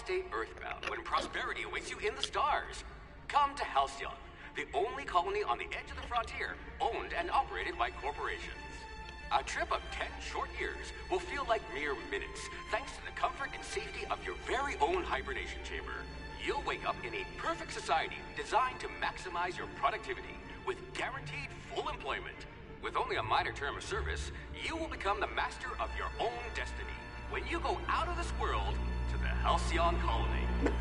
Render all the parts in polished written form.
stay earthbound when prosperity awaits you in the stars? Come to Halcyon, the only colony on the edge of the frontier, owned and operated by corporations. A trip of 10 short years will feel like mere minutes, thanks to the comfort and safety of your very own hibernation chamber. You'll wake up in a perfect society designed to maximize your productivity, with guaranteed full employment. With only a minor term of service, you will become the master of your own destiny when you go out of this world to the Halcyon colony.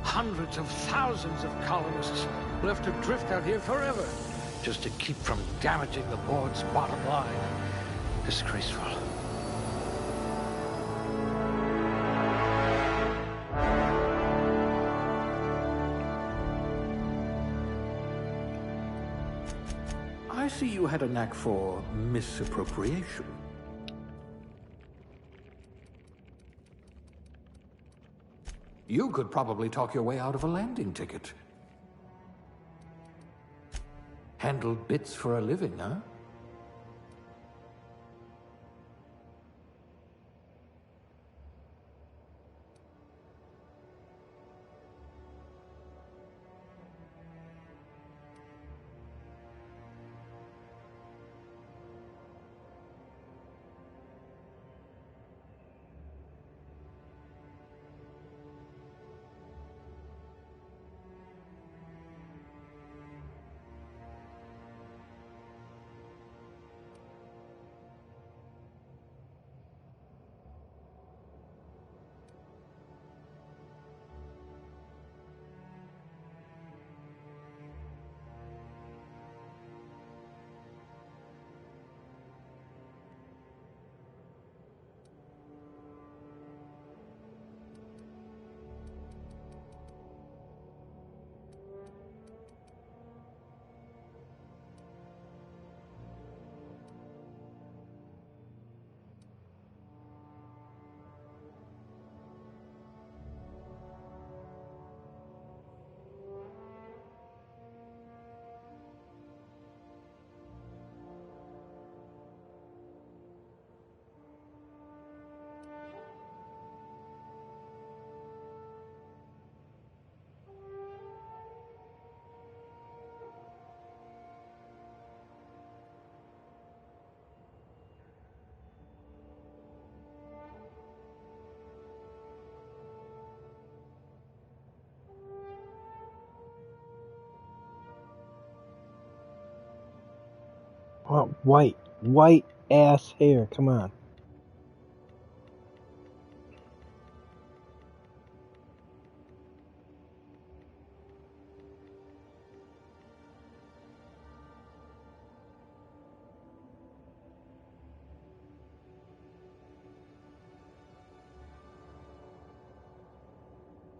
Hundreds of thousands of colonists left to drift out here forever, just to keep from damaging the board's bottom line. Disgraceful. I see you had a knack for misappropriation. You could probably talk your way out of a landing ticket. Handle bits for a living, huh? Oh, white ass hair, come on.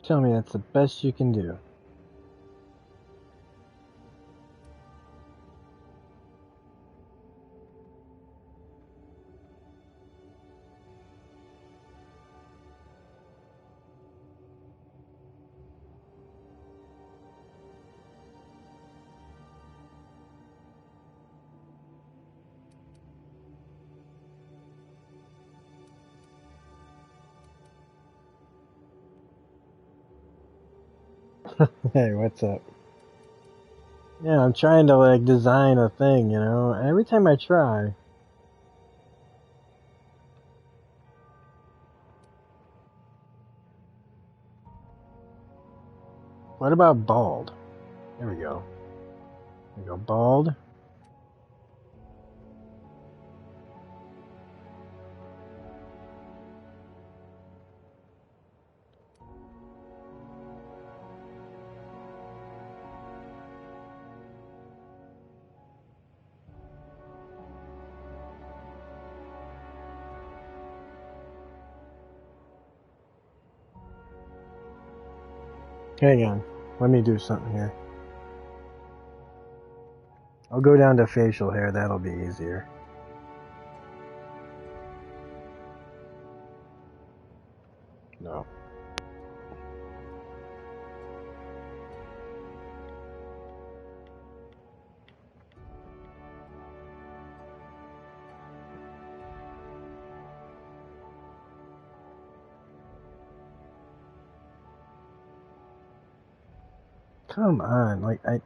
Tell me that's the best you can do. Hey, what's up? Yeah, I'm trying to like design a thing, you know. Every time I try, What about bald? There we go. There we go, bald. Hang on. Let me do something here. I'll go down to facial hair. That'll be easier. No. Come on, like I.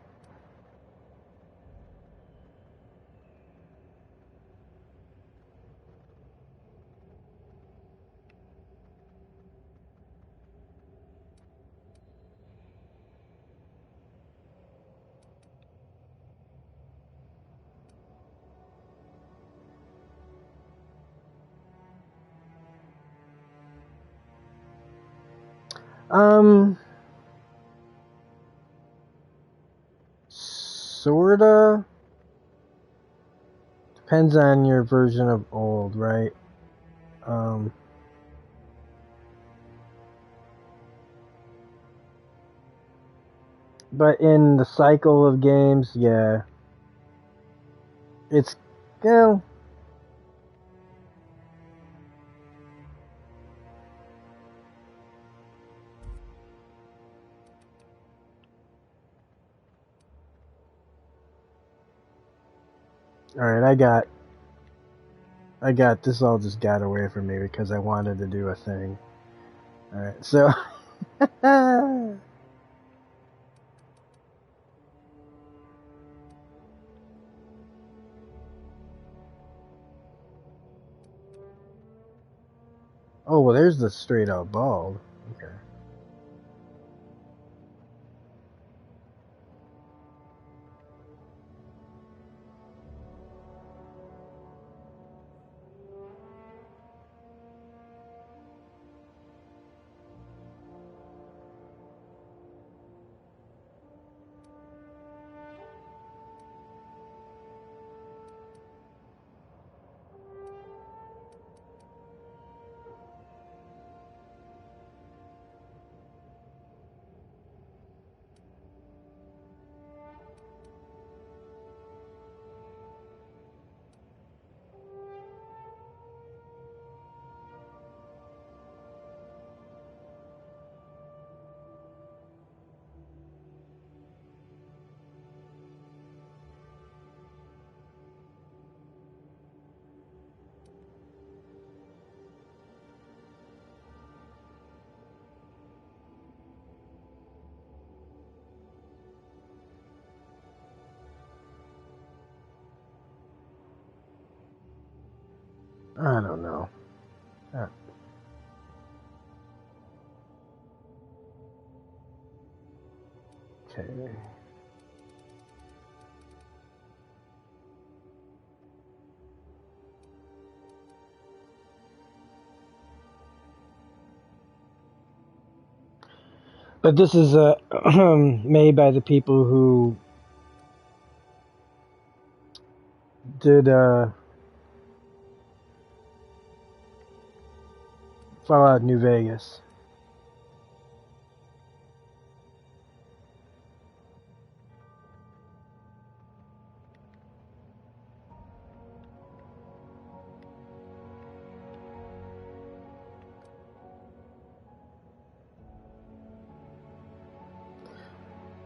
Sorta. Depends on your version of old, right? But in the cycle of games, yeah. It's, you know, alright, I got, this all just got away from me because I wanted to do a thing. Alright, so, oh, well, there's the straight out bald. Okay. I don't know. Okay. But this is made by the people who did Fallout New Vegas.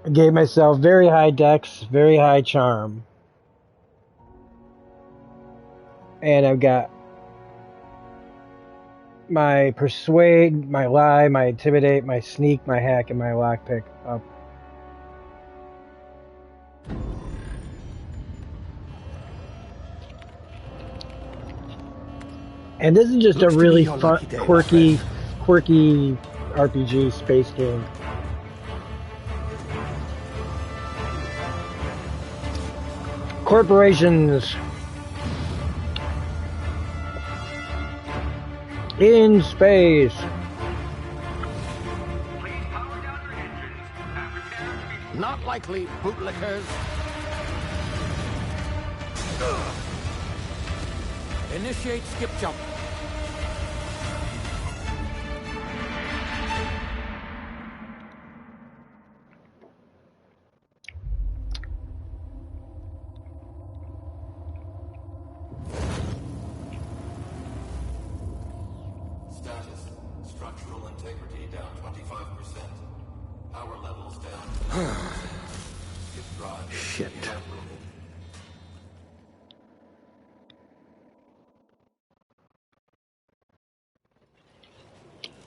I gave myself very high dex, very high charm. And I've got my persuade, my lie, my intimidate, my sneak, my hack, and my lockpick up. And this is just a really fun, quirky RPG space game. Corporations in space. Please power down your engines and prepare to be... Not likely, bootlickers. Initiate skip jump. Status. Structural integrity down 25%. Power levels down. Drive Shit. evaporated.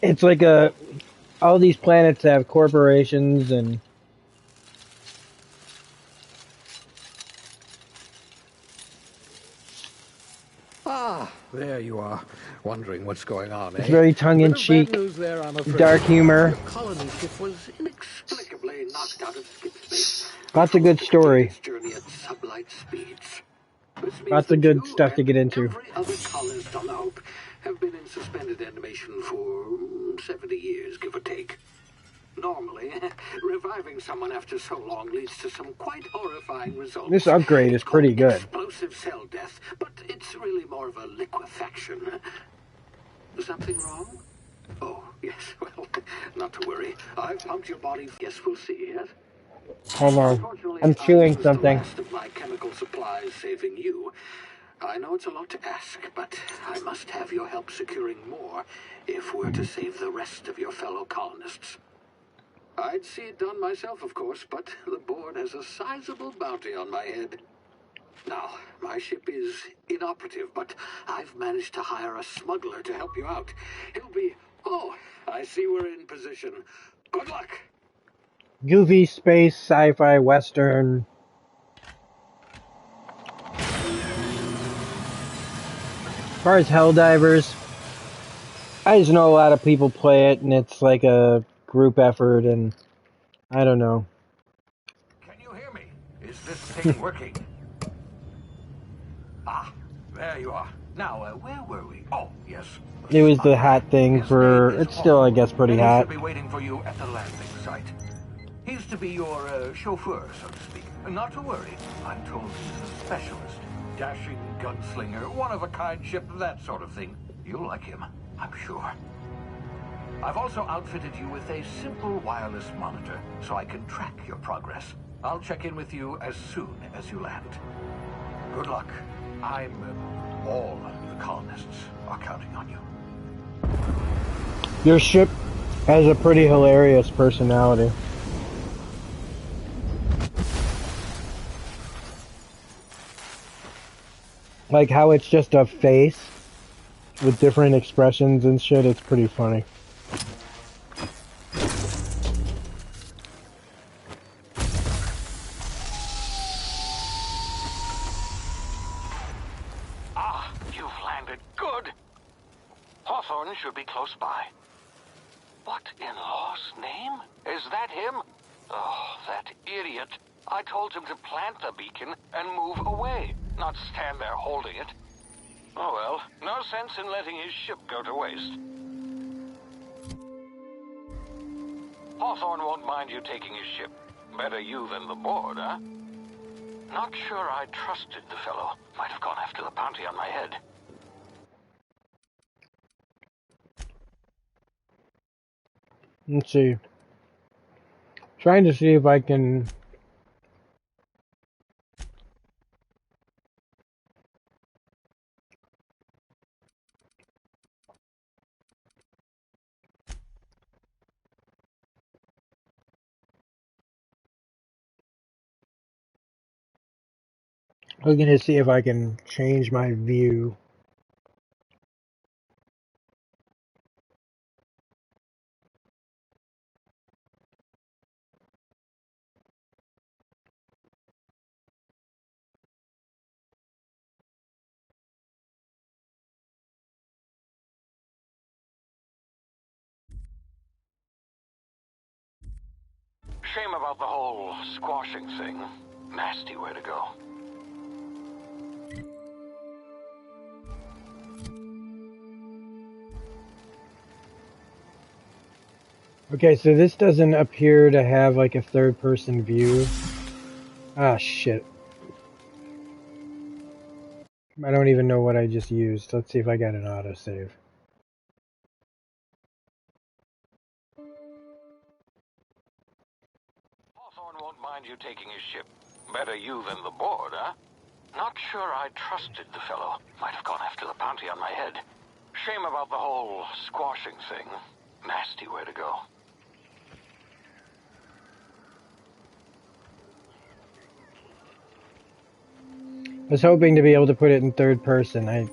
It's like all these planets have corporations and Ah, there you are, wondering what's going on, it's eh? very tongue-in-cheek, Bit of bad news there, I'm afraid. dark humor. Your colony ship was inexplicably knocked out of skip space. Lots of good story. Its journey at sublight speeds. This means Lots of that good you stuff to get and into. Every other colonist on the Hope have been in suspended animation for 70 years, give or take. Normally, reviving someone after so long leads to some quite horrifying results. This upgrade is pretty good. Explosive cell death, but it's really more of a liquefaction. Something wrong? Oh, yes, well, not to worry. I've pumped your body. Guess we'll see, yes? Hold on. I'm chewing something. The last of my chemical supplies saving you. I know it's a lot to ask, but I must have your help securing more if we're to save the rest of your fellow colonists. I'd see it done myself, of course, but the board has a sizable bounty on my head. Now, my ship is inoperative, but I've managed to hire a smuggler to help you out. He'll be... Oh, I see we're in position. Good luck! Goofy space sci-fi western. As far as Helldivers, I just know a lot of people play it, and it's like a group effort, and I don't know. Can you hear me? Is this thing working? Ah, there you are. Now, where were we? Oh, yes. It was the hot thing for... It's still, I guess, pretty He hot. should be waiting for you at the landing site. He's to be your chauffeur, so to speak. Not to worry. I'm told he's a specialist. Dashing gunslinger, one-of-a-kind ship, that sort of thing. You'll like him, I'm sure. I've also outfitted you with a simple wireless monitor, so I can track your progress. I'll check in with you as soon as you land. Good luck. All the colonists are counting on you. Your ship has a pretty hilarious personality. Like how it's just a face with different expressions and shit, it's pretty funny. Ah, you've landed. Good. Hawthorne should be close by. What in law's name? Is that him? Oh, that idiot. I told him to plant the beacon and move away, not stand there holding it. Oh well, no sense in letting his ship go to waste. Hawthorne won't mind you taking his ship. Better you than the board, huh? Not sure I trusted the fellow. Might have gone after the bounty on my head. Let's see. Trying to see if I can... Looking to see if I can change my view. Shame about the whole squashing thing. Nasty way to go. Okay, so this doesn't appear to have like a third-person view. Ah, shit. I don't even know what I just used. Let's see if I got an autosave. Hawthorne won't mind you taking his ship. Better you than the board, huh? Not sure I trusted the fellow. Might have gone after the bounty on my head. Shame about the whole squashing thing. Nasty way to go. I was hoping to be able to put it in third person.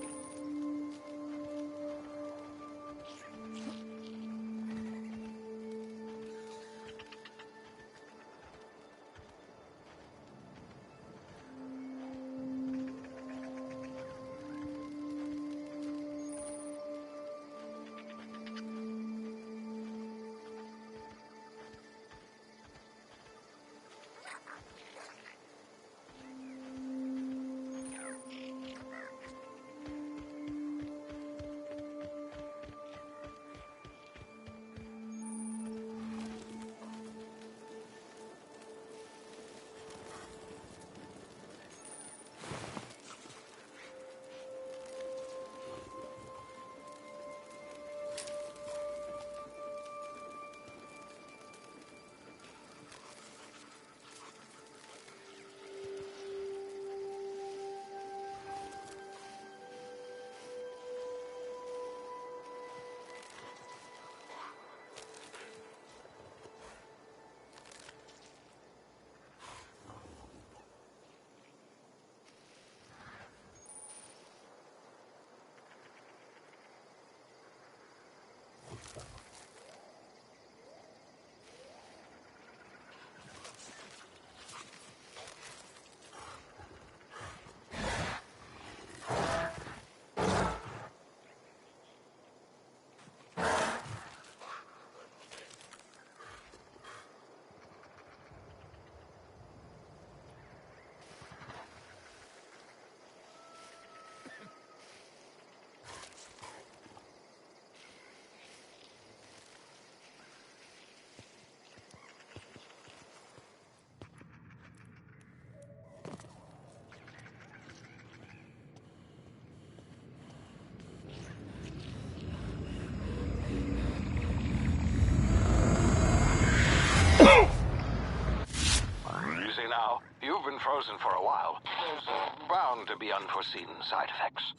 Easy now. You've been frozen for a while. There's bound to be unforeseen side effects.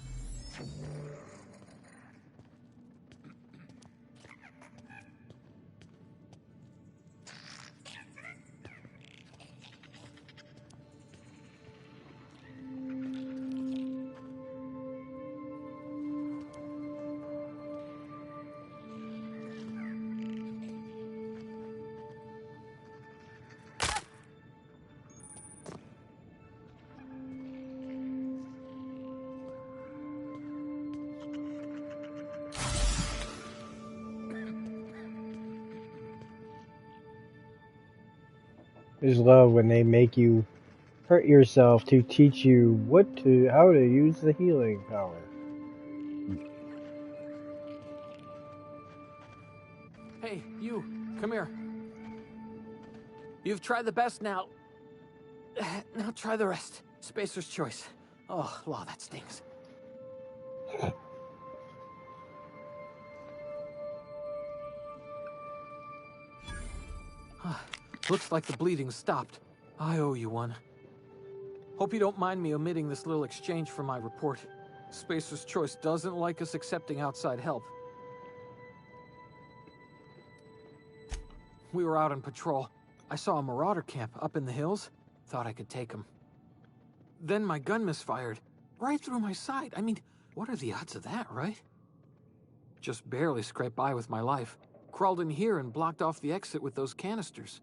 I just love when they make you hurt yourself to teach you how to use the healing power. Hey, you, come here. You've tried the best now. Now try the rest. Spacer's choice. Oh, law, that stings. Looks like the bleeding stopped. I owe you one. Hope you don't mind me omitting this little exchange from my report. Spacer's Choice doesn't like us accepting outside help. We were out on patrol. I saw a marauder camp up in the hills. Thought I could take him. Then my gun misfired. Right through my side. I mean, what are the odds of that, right? Just barely scraped by with my life. Crawled in here and blocked off the exit with those canisters.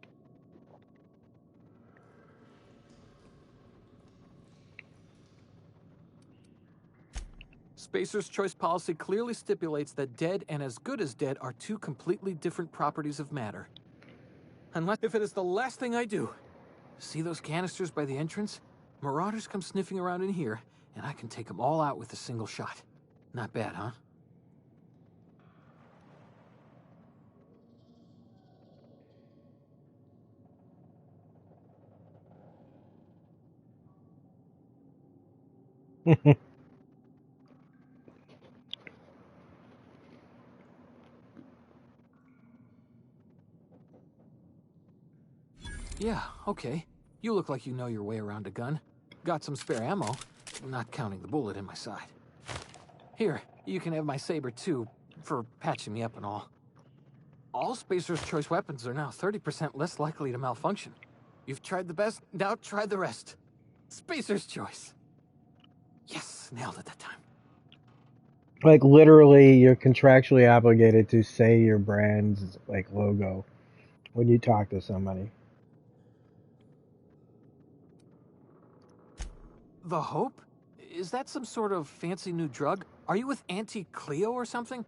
Spacer's Choice policy clearly stipulates that dead and as good as dead are two completely different properties of matter. Unless if it is the last thing I do. See those canisters by the entrance? Marauders come sniffing around in here, and I can take them all out with a single shot. Not bad, huh? Yeah, okay. You look like you know your way around a gun. Got some spare ammo, not counting the bullet in my side. Here, you can have my saber too, for patching me up and all. All Spacer's Choice weapons are now 30% less likely to malfunction. You've tried the best, now try the rest. Spacer's Choice. Yes, nailed it that time. Like, literally, you're contractually obligated to say your brand's, like, logo when you talk to somebody. The Hope? Is that some sort of fancy new drug? Are you with Auntie Cleo or something?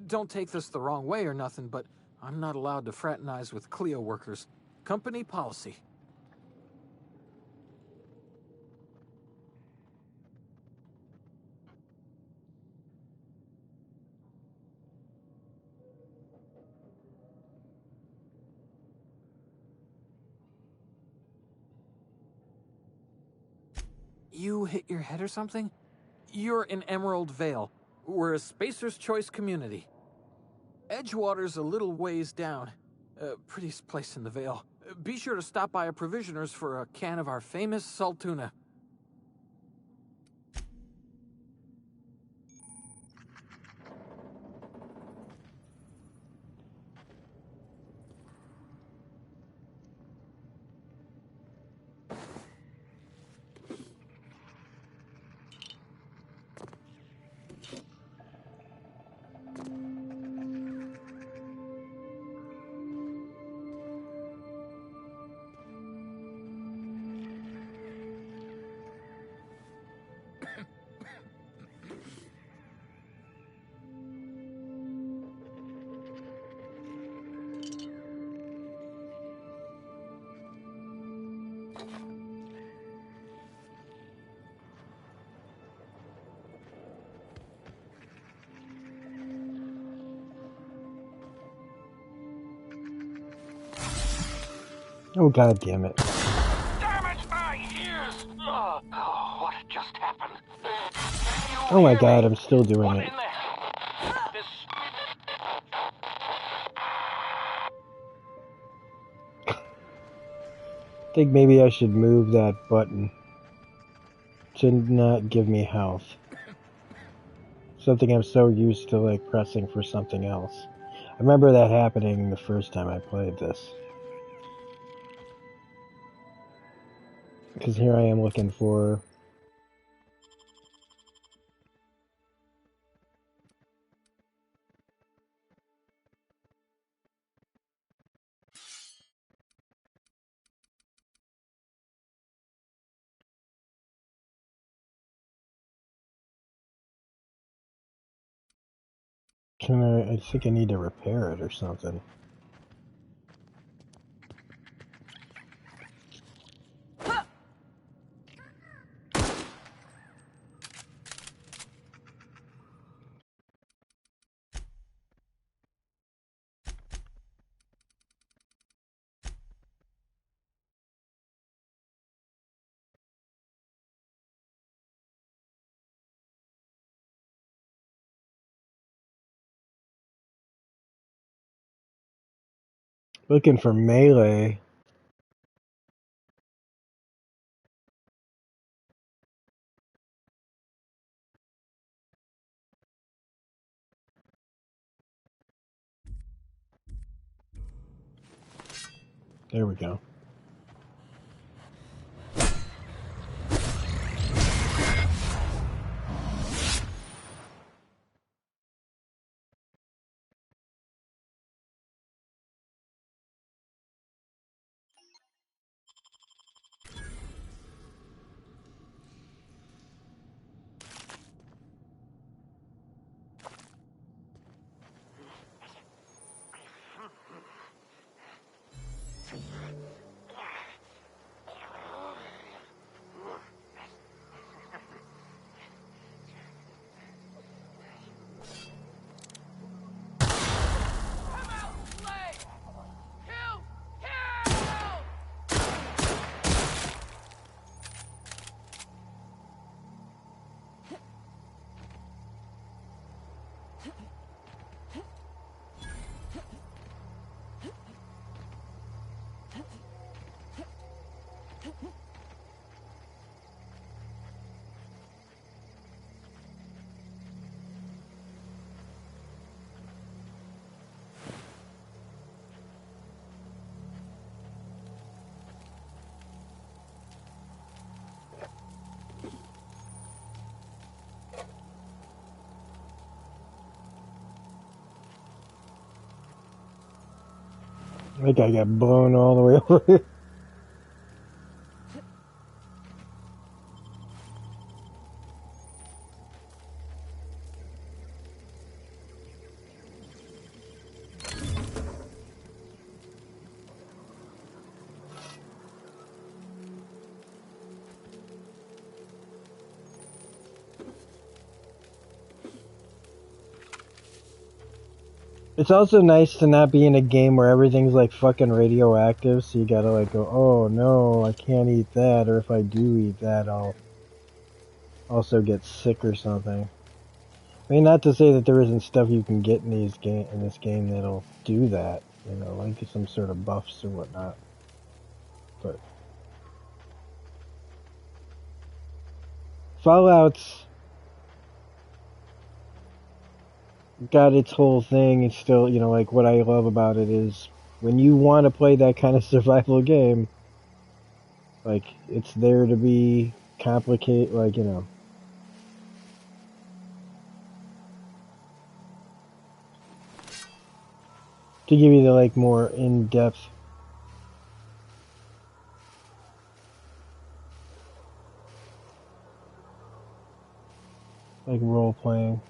Don't take this the wrong way or nothing, but I'm not allowed to fraternize with Cleo workers. Company policy. You hit your head or something? You're in Emerald Vale. We're a Spacer's Choice community. Edgewater's a little ways down. Prettiest place in the Vale. Be sure to stop by a provisioner's for a can of our famous salt tuna. Oh, god damn it. Damage my ears! Oh, what just happened? Oh my god, I'm still doing What it. in there? This... I think maybe I should move that button to not give me health. Something I'm so used to, like, pressing for something else. I remember that happening the first time I played this. Because here I am looking for... I think I need to repair it or something. Looking for melee. There we go. That guy got blown all the way over. It's also nice to not be in a game where everything's like fucking radioactive, so you gotta like go, oh no, I can't eat that, or if I do eat that, I'll also get sick or something. I mean, not to say that there isn't stuff you can get in this game that'll do that, you know, like some sort of buffs or whatnot. But Fallout's got its whole thing. It's still, you know, like what I love about it is when you want to play that kind of survival game, like it's there to be complicated, like, you know. To give you the like more in-depth like role playing.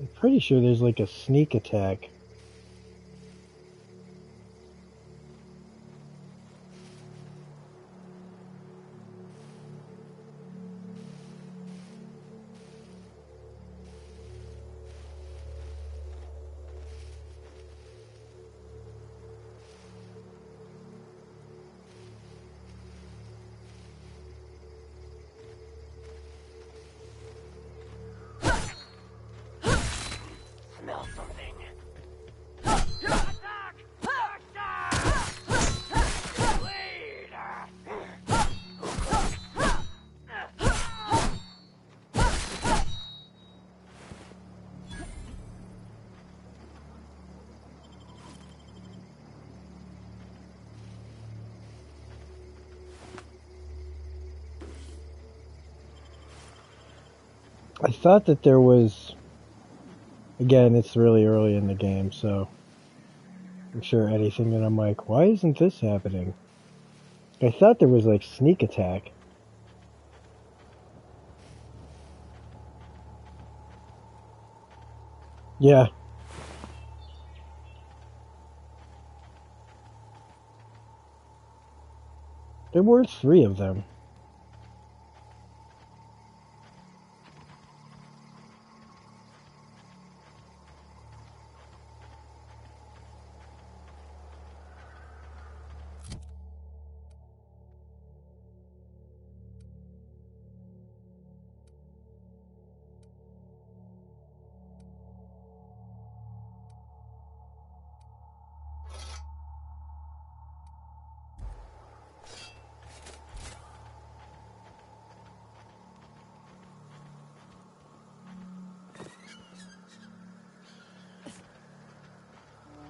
I'm pretty sure there's like a sneak attack. Smell something. I thought that there was, again, it's really early in the game, so I'm sure anything that I'm like, why isn't this happening? I thought there was like sneak attack. Yeah. There were 3 of them.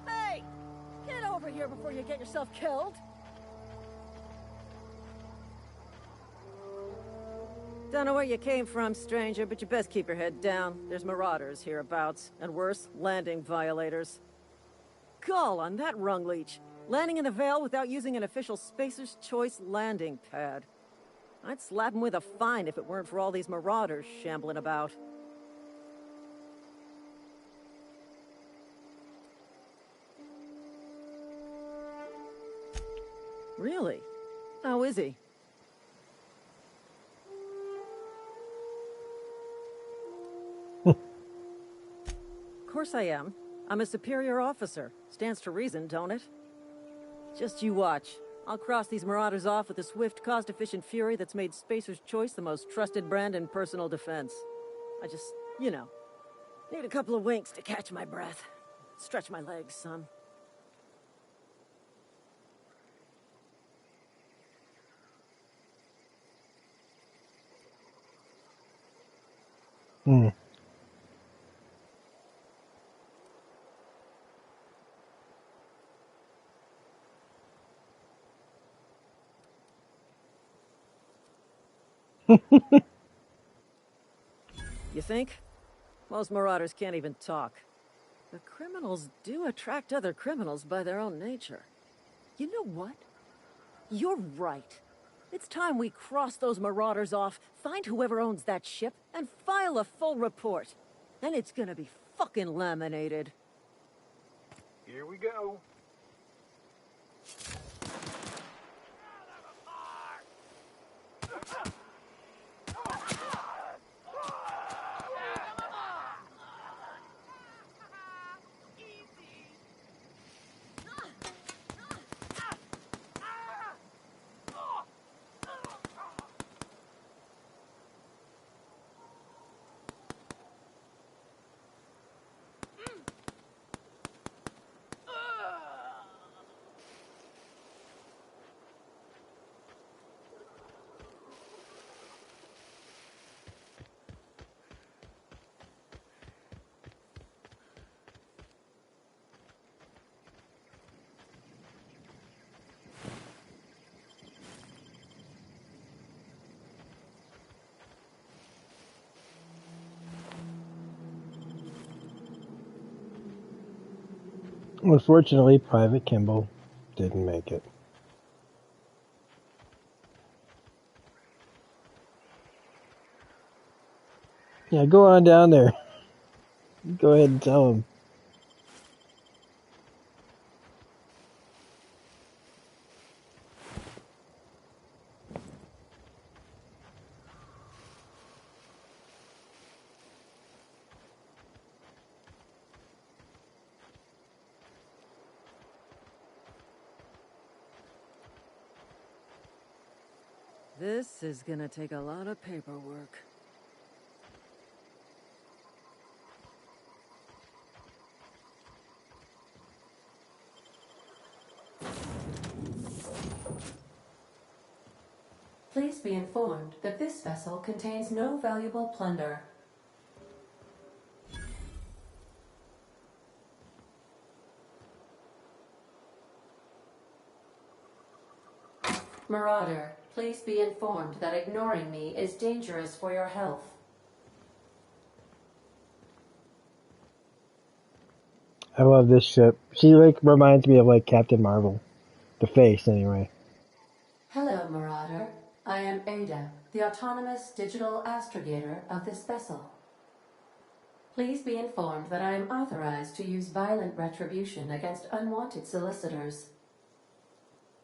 Hey! Get over here before you get yourself killed! Don't know where you came from, stranger, but you best keep your head down. There's marauders hereabouts, and worse, landing violators. Gall on that rung leech. Landing in the Vale without using an official Spacer's Choice landing pad. I'd slap him with a fine if it weren't for all these marauders shambling about. Really? How is he? Of course I am. I'm a superior officer. Stands to reason, don't it? Just you watch. I'll cross these marauders off with a swift, cost-efficient fury that's made Spacer's Choice the most trusted brand in personal defense. I just, you know, need a couple of winks to catch my breath. Stretch my legs, son. Hmm. You think? Most marauders can't even talk. The criminals do attract other criminals by their own nature. You know what? You're right. It's time we cross those marauders off, find whoever owns that ship, and file a full report. Then it's gonna be fucking laminated. Here we go. Unfortunately, Private Kimball didn't make it. Yeah, go on down there. Go ahead and tell him. This is gonna take a lot of paperwork. Please be informed that this vessel contains no valuable plunder. Marauder, please be informed that ignoring me is dangerous for your health. I love this ship. She reminds me of Captain Marvel. The face, anyway. Hello, Marauder. I am Ada, the autonomous digital astrogator of this vessel. Please be informed that I am authorized to use violent retribution against unwanted solicitors.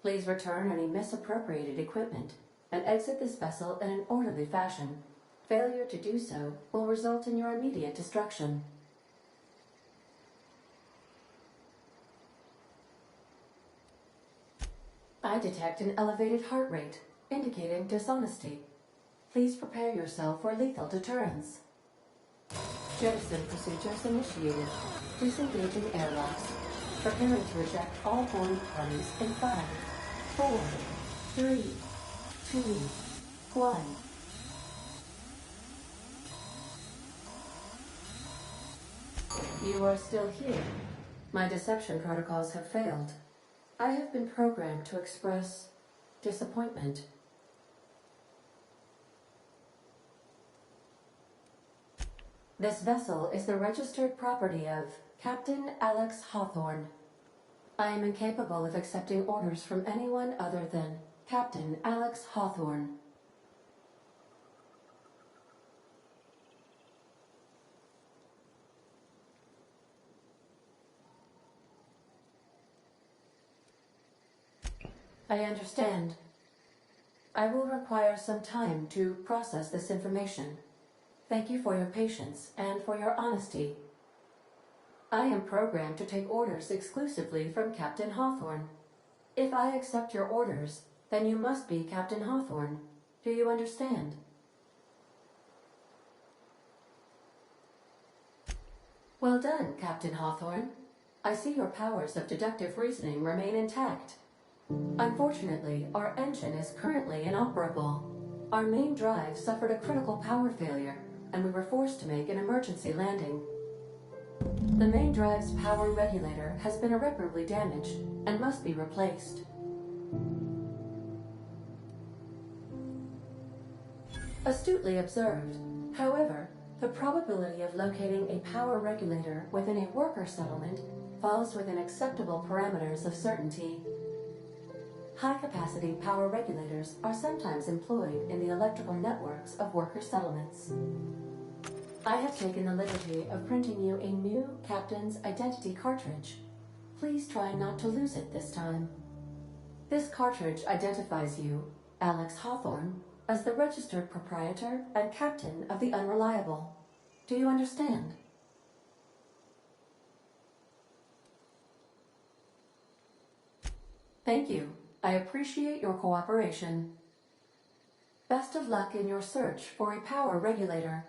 Please return any misappropriated equipment and exit this vessel in an orderly fashion. Failure to do so will result in your immediate destruction. I detect an elevated heart rate, indicating dishonesty. Please prepare yourself for lethal deterrence. Jettison procedures initiated. Disengaging airlocks. Preparing to eject all boarding parties in 5, 4, 3, 2, 1. You are still here. My deception protocols have failed. I have been programmed to express disappointment. This vessel is the registered property of Captain Alex Hawthorne. I am incapable of accepting orders from anyone other than Captain Alex Hawthorne. I understand. I will require some time to process this information. Thank you for your patience and for your honesty. I am programmed to take orders exclusively from Captain Hawthorne. If I accept your orders, then you must be Captain Hawthorne. Do you understand? Well done, Captain Hawthorne. I see your powers of deductive reasoning remain intact. Unfortunately, our engine is currently inoperable. Our main drive suffered a critical power failure, and we were forced to make an emergency landing. The main drive's power regulator has been irreparably damaged and must be replaced. Astutely observed. However, the probability of locating a power regulator within a worker settlement falls within acceptable parameters of certainty. High-capacity power regulators are sometimes employed in the electrical networks of worker settlements. I have taken the liberty of printing you a new Captain's Identity cartridge. Please try not to lose it this time. This cartridge identifies you, Alex Hawthorne, as the registered proprietor and captain of the Unreliable. Do you understand? Thank you. I appreciate your cooperation. Best of luck in your search for a power regulator.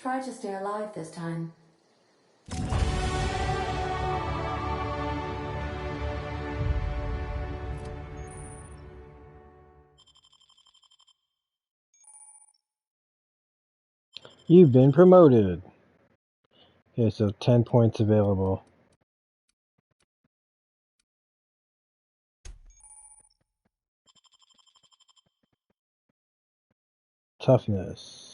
Try to stay alive this time. You've been promoted. Okay, so 10 points available. Toughness.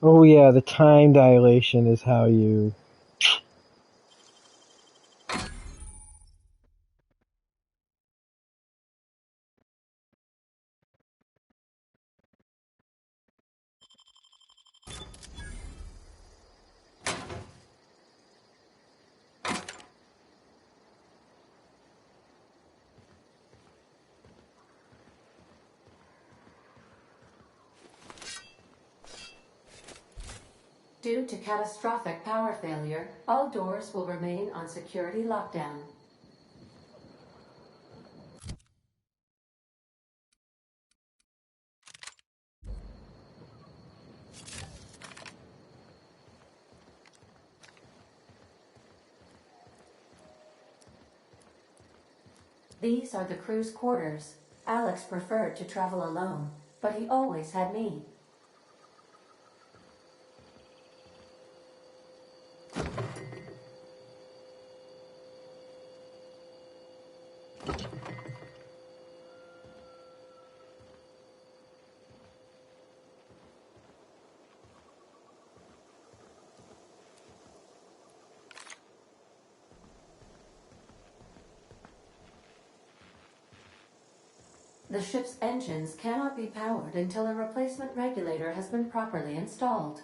Oh yeah, the time dilation is how you... Due to catastrophic power failure, all doors will remain on security lockdown. These are the crew's quarters. Alex preferred to travel alone, but he always had me. The ship's engines cannot be powered until a replacement regulator has been properly installed.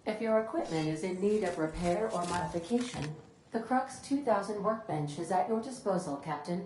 If your equipment is in need of repair or modification, the Crux 2000 workbench is at your disposal, Captain.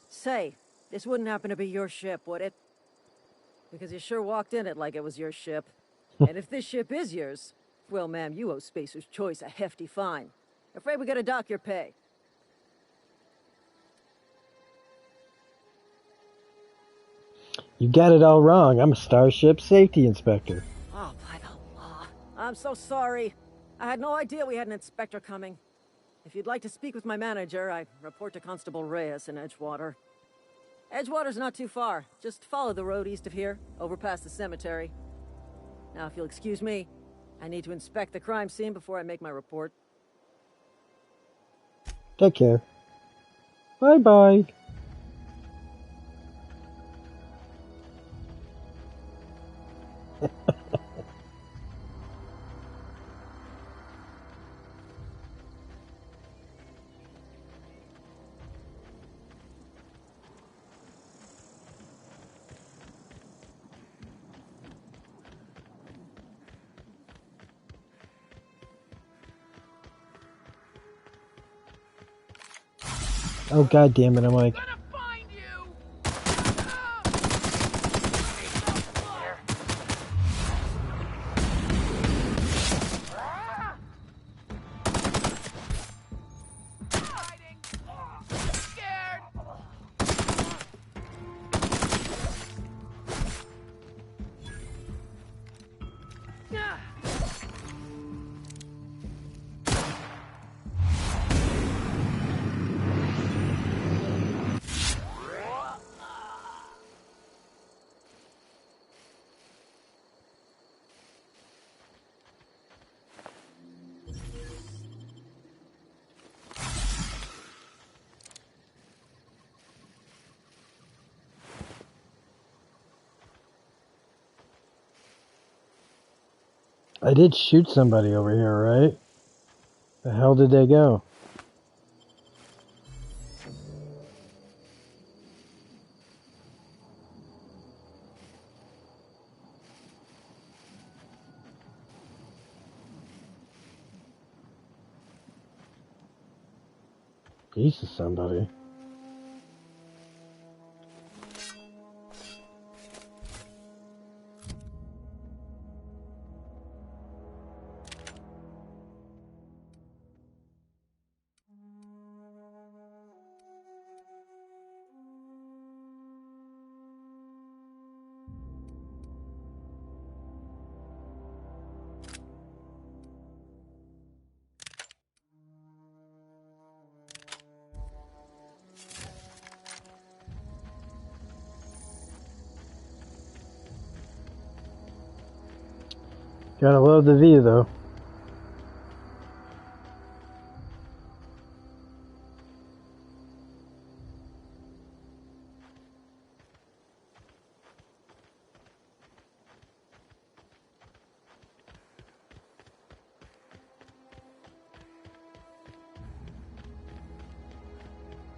Say, this wouldn't happen to be your ship, would it? Because you sure walked in it like it was your ship. And if this ship is yours, well, ma'am, you owe Spacer's Choice a hefty fine. Afraid we gotta dock your pay. You got it all wrong. I'm a Starship Safety Inspector. Oh, by the law. I'm so sorry. I had no idea we had an inspector coming. If you'd like to speak with my manager, I report to Constable Reyes in Edgewater. Edgewater's not too far. Just follow the road east of here, over past the cemetery. Now, if you'll excuse me, I need to inspect the crime scene before I make my report. Take care. Bye-bye. Oh, God damn it, I'm like... I did shoot somebody over here, right? The hell did they go? Piece of somebody. Gotta love the view, though.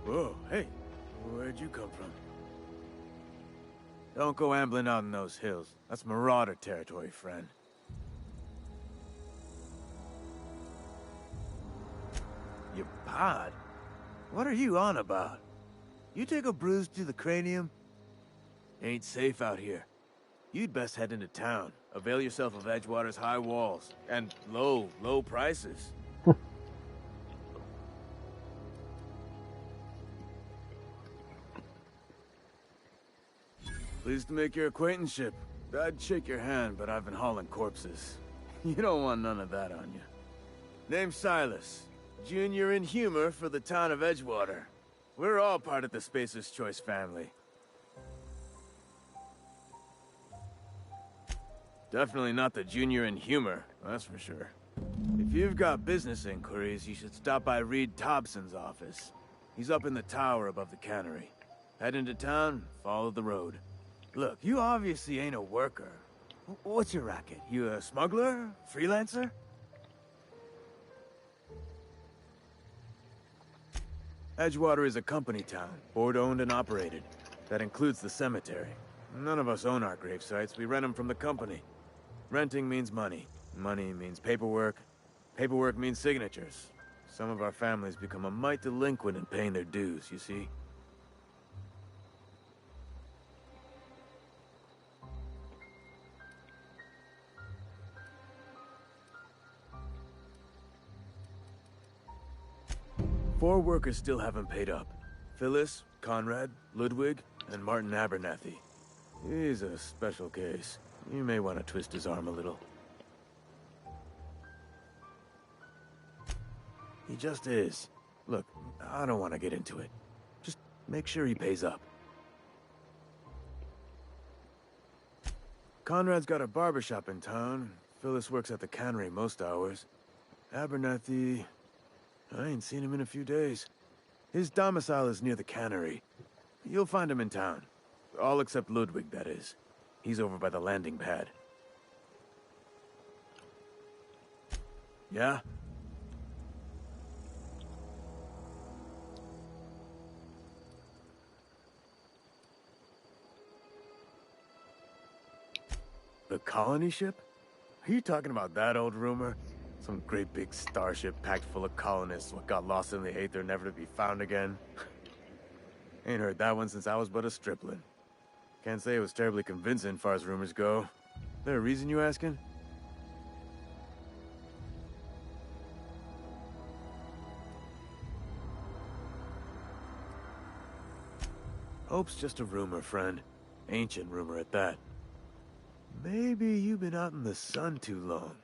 Whoa, hey, where'd you come from? Don't go ambling out in those hills. That's Marauder territory, friend. pod? What are you on about? You take a bruise to the cranium? Ain't safe out here. You'd best head into town. Avail yourself of Edgewater's high walls and low prices. Pleased to make your acquaintanceship. I'd shake your hand, but I've been hauling corpses. You don't want none of that on you. Name's Silas. Junior in humor for the town of Edgewater. We're all part of the Spacer's Choice family. Definitely not the junior in humor, that's for sure. If you've got business inquiries, you should stop by Reed Thompson's office. He's up in the tower above the cannery. Head into town, follow the road. Look, you obviously ain't a worker. What's your racket? You a smuggler? Freelancer? Edgewater is a company town, board-owned and operated. That includes the cemetery. None of us own our grave sites, we rent them from the company. Renting means money. Money means paperwork. Paperwork means signatures. Some of our families become a mite delinquent in paying their dues, you see? Four workers still haven't paid up. Phyllis, Conrad, Ludwig, and Martin Abernathy. He's a special case. You may want to twist his arm a little. He just is. Look, I don't want to get into it. Just make sure he pays up. Conrad's got a barbershop in town. Phyllis works at the cannery most hours. Abernathy... I ain't seen him in a few days. His domicile is near the cannery. You'll find him in town. All except Ludwig, that is. He's over by the landing pad. Yeah? The colony ship? Are you talking about that old rumor? Some great big starship packed full of colonists what got lost in the aether, never to be found again. Ain't heard that one since I was but a stripling. Can't say it was terribly convincing far as rumors go. There a reason you asking? Hope's just a rumor, friend. Ancient rumor at that. Maybe you've been out in the sun too long.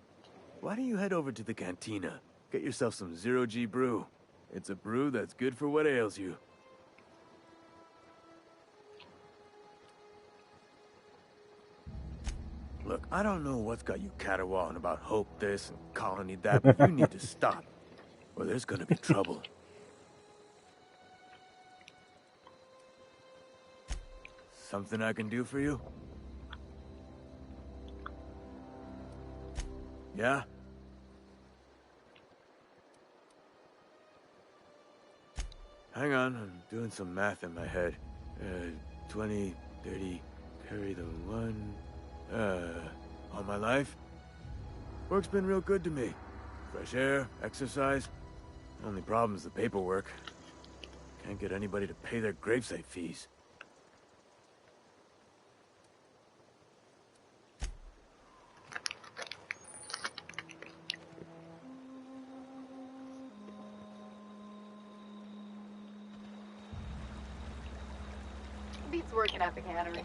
Why don't you head over to the cantina? Get yourself some Zero-G brew. It's a brew that's good for what ails you. Look, I don't know what's got you caterwauling about Hope this and Colony that, but you need to stop, or there's gonna be trouble. Something I can do for you? Yeah? Hang on, I'm doing some math in my head. 20, 30, carry the one... all my life? Work's been real good to me. Fresh air, exercise. Only problem is the paperwork. Can't get anybody to pay their gravesite fees. Beats working at the cannery.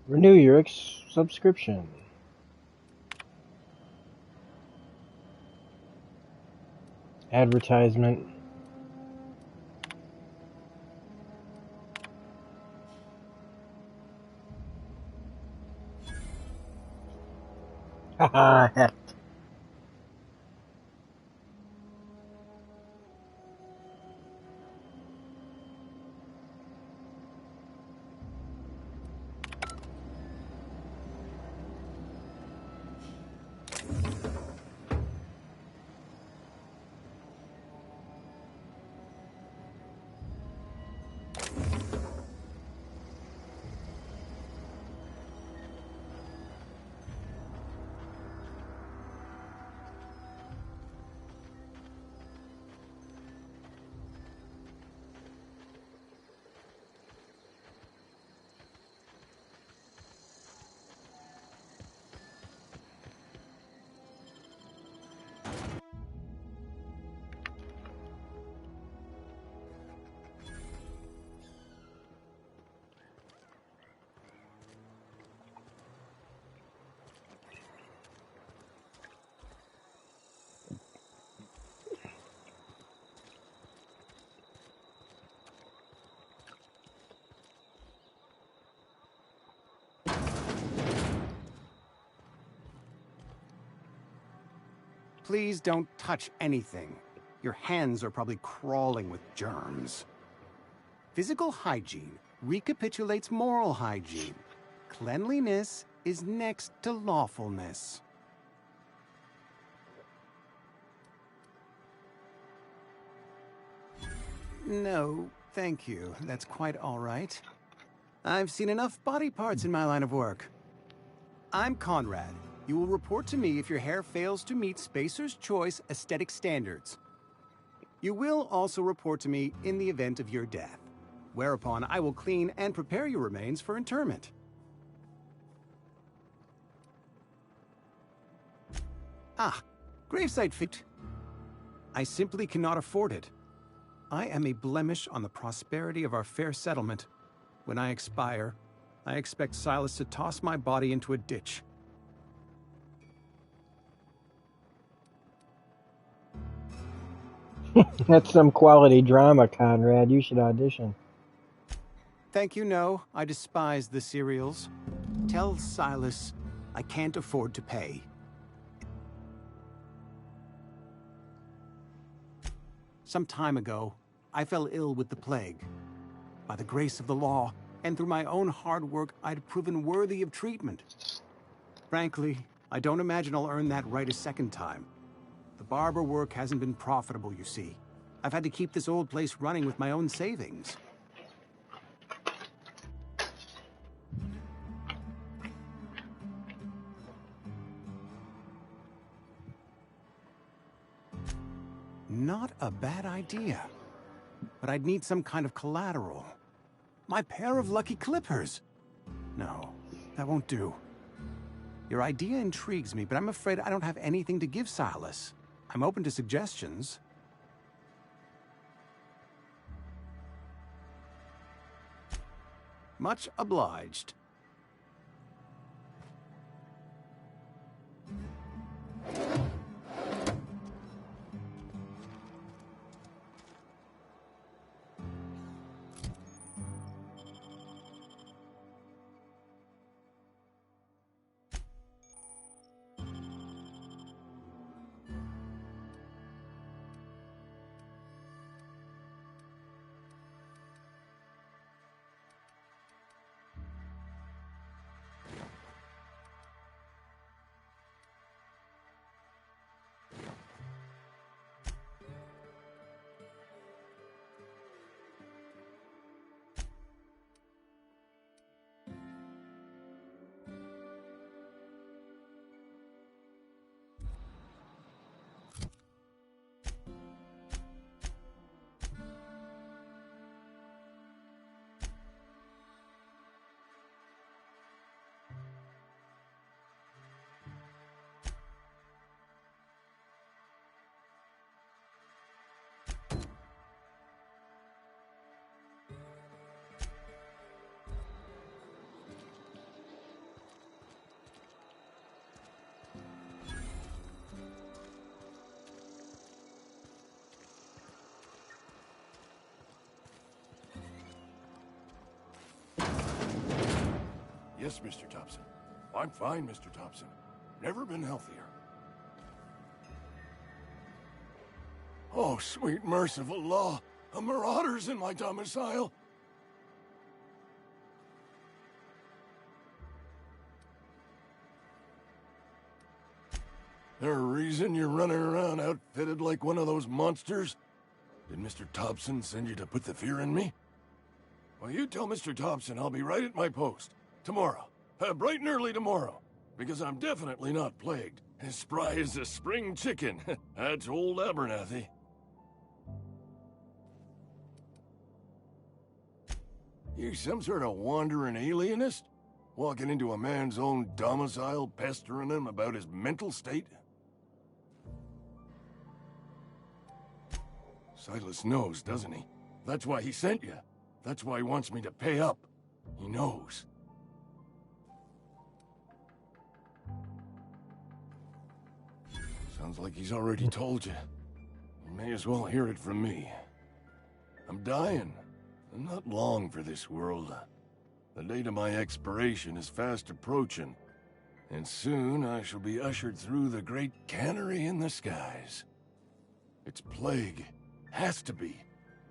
Renew your subscription. Advertisement. Heck. Please don't touch anything. Your hands are probably crawling with germs. Physical hygiene recapitulates moral hygiene. Cleanliness is next to lawfulness. No, thank you. That's quite all right. I've seen enough body parts in my line of work. I'm Conrad. You will report to me if your hair fails to meet Spacer's Choice aesthetic standards. You will also report to me in the event of your death, whereupon I will clean and prepare your remains for interment. Ah, gravesite fit. I simply cannot afford it. I am a blemish on the prosperity of our fair settlement. When I expire, I expect Silas to toss my body into a ditch. That's some quality drama, Conrad. You should audition. Thank you, no. I despise the serials. Tell Silas I can't afford to pay. Some time ago, I fell ill with the plague. By the grace of the law, and through my own hard work, I'd proven worthy of treatment. Frankly, I don't imagine I'll earn that right a second time. The barber work hasn't been profitable, you see. I've had to keep this old place running with my own savings. Not a bad idea. But I'd need some kind of collateral. My pair of lucky clippers. No, that won't do. Your idea intrigues me, but I'm afraid I don't have anything to give Silas. I'm open to suggestions. Much obliged. Yes, Mr. Thompson. I'm fine, Mr. Thompson. Never been healthier. Oh, sweet merciful law. A marauder's in my domicile. There a reason you're running around outfitted like one of those monsters? Did Mr. Thompson send you to put the fear in me? Well, you tell Mr. Thompson I'll be right at my post. Tomorrow. Bright and early tomorrow. Because I'm definitely not plagued. As spry as a spring chicken. That's old Abernathy. You some sort of wandering alienist? Walking into a man's own domicile, pestering him about his mental state? Silas knows, doesn't he? That's why he sent you. That's why he wants me to pay up. He knows. Sounds like he's already told you. You may as well hear it from me. I'm dying. I'm not long for this world. The date of my expiration is fast approaching, and soon I shall be ushered through the great cannery in the skies. It's plague. Has to be.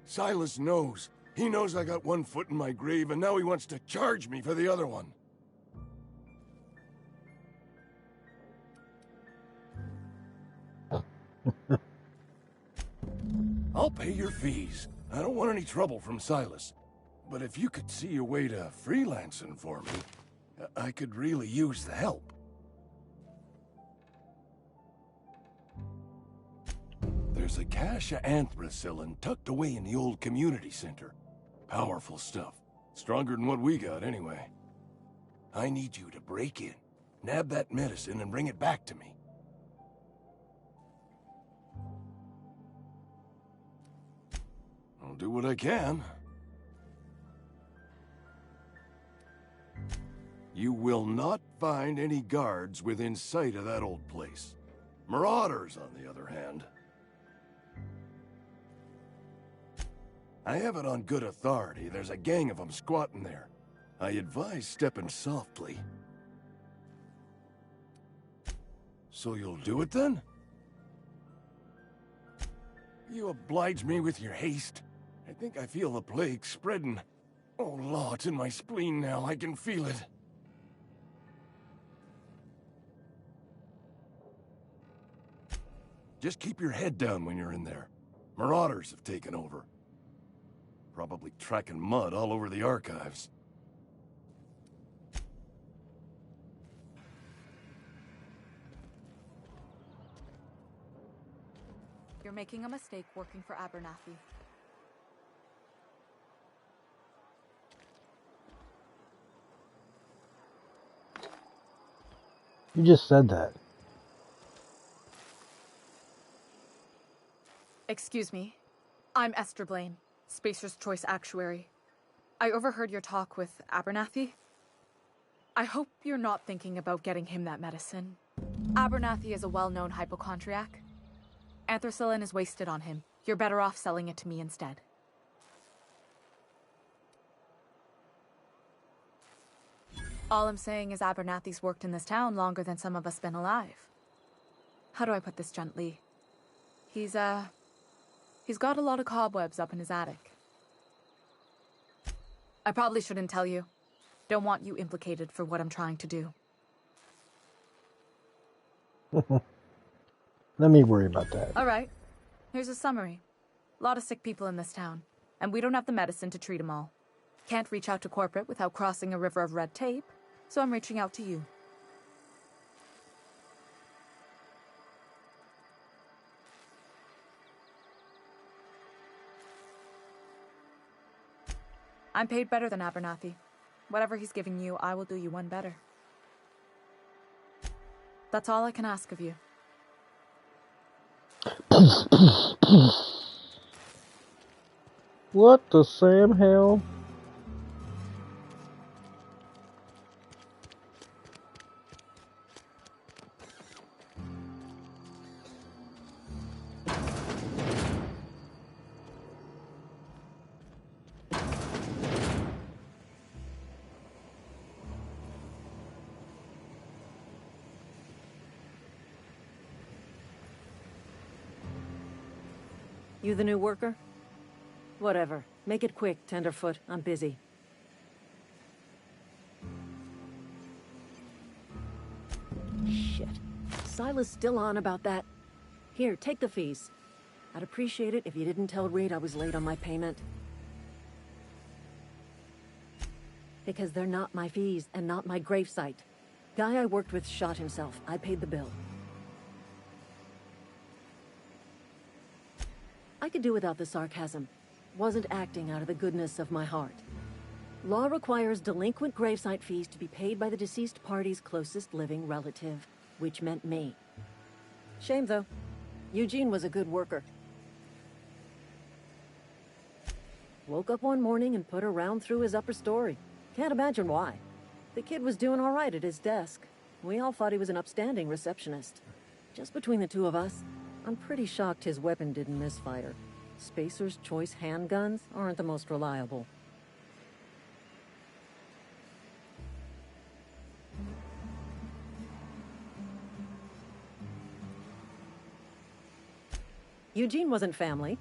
Silas knows. He knows I got one foot in my grave, and now he wants to charge me for the other one. I'll pay your fees. I don't want any trouble from Silas. But if you could see a way to freelancing for me, I could really use the help. There's a cache of anthracillin tucked away in the old community center. Powerful stuff. Stronger than what we got, anyway. I need you to break in, nab that medicine, and bring it back to me. I'll do what I can. You will not find any guards within sight of that old place. Marauders, on the other hand. I have it on good authority. There's a gang of them squatting there. I advise stepping softly. So you'll do it then? You oblige me with your haste. I think I feel the plague spreading. Oh, Law, it's in my spleen now. I can feel it. Just keep your head down when you're in there. Marauders have taken over. Probably tracking mud all over the archives. You're making a mistake working for Abernathy. You just said that. Excuse me. I'm Esther Blaine, Spacer's Choice Actuary. I overheard your talk with Abernathy. I hope you're not thinking about getting him that medicine. Abernathy is a well-known hypochondriac. Anthracillin is wasted on him. You're better off selling it to me instead. All I'm saying is Abernathy's worked in this town longer than some of us been alive. How do I put this gently? He's got a lot of cobwebs up in his attic. I probably shouldn't tell you. Don't want you implicated for what I'm trying to do. Let me worry about that. All right. Here's a summary. A lot of sick people in this town, and we don't have the medicine to treat them all. Can't reach out to corporate without crossing a river of red tape, so I'm reaching out to you. I'm paid better than Abernathy. Whatever he's giving you, I will do you one better. That's all I can ask of you. What the Sam hell? You the new worker? Whatever. Make it quick, Tenderfoot. I'm busy. Shit. Silas still on about that. Here, take the fees. I'd appreciate it if you didn't tell Reed I was late on my payment. Because they're not my fees and not my gravesite. Guy I worked with shot himself. I paid the bill. I could do without the sarcasm. Wasn't acting out of the goodness of my heart. Law requires delinquent gravesite fees to be paid by the deceased party's closest living relative, which meant me. Shame, though. Eugene was a good worker. Woke up one morning and put a round through his upper story. Can't imagine why. The kid was doing all right at his desk. We all thought he was an upstanding receptionist. Just between the two of us, I'm pretty shocked his weapon didn't misfire. Spacer's Choice handguns aren't the most reliable. Eugene wasn't family.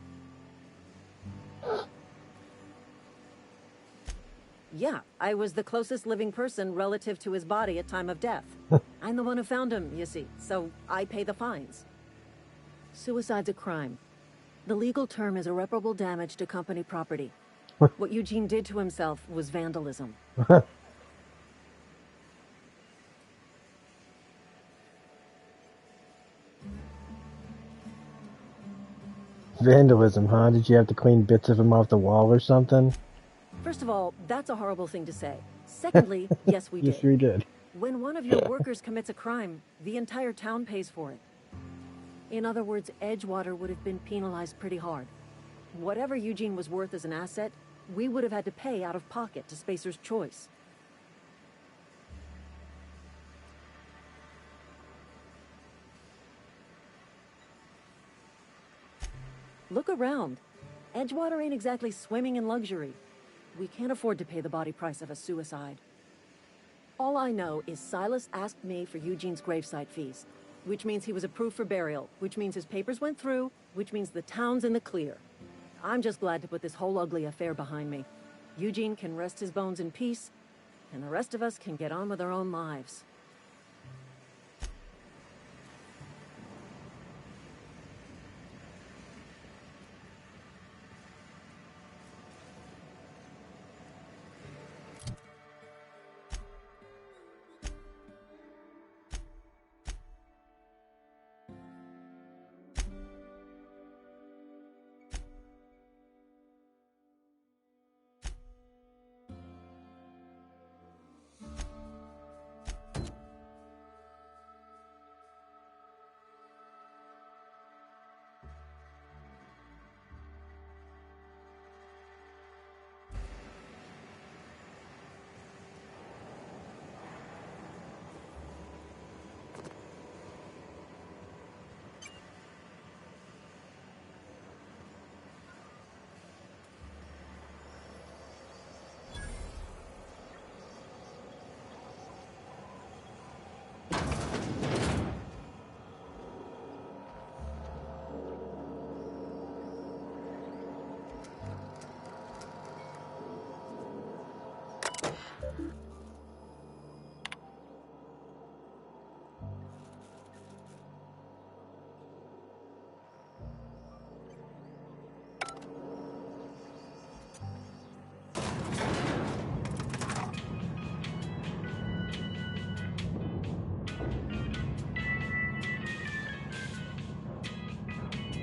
Yeah, I was the closest living person relative to his body at time of death. I'm the one who found him, you see, so I pay the fines. Suicide's a crime. The legal term is irreparable damage to company property. What Eugene did to himself was vandalism. Vandalism, huh? Did you have to clean bits of him off the wall or something? First of all, that's a horrible thing to say. Secondly, yes, we did. Yes, we did. When one of your workers commits a crime, the entire town pays for it. In other words, Edgewater would have been penalized pretty hard. Whatever Eugene was worth as an asset, we would have had to pay out of pocket to Spacer's Choice. Look around. Edgewater ain't exactly swimming in luxury. We can't afford to pay the body price of a suicide. All I know is Silas asked me for Eugene's gravesite fees, which means he was approved for burial, which means his papers went through, which means the town's in the clear. I'm just glad to put this whole ugly affair behind me. Eugene can rest his bones in peace, and the rest of us can get on with our own lives.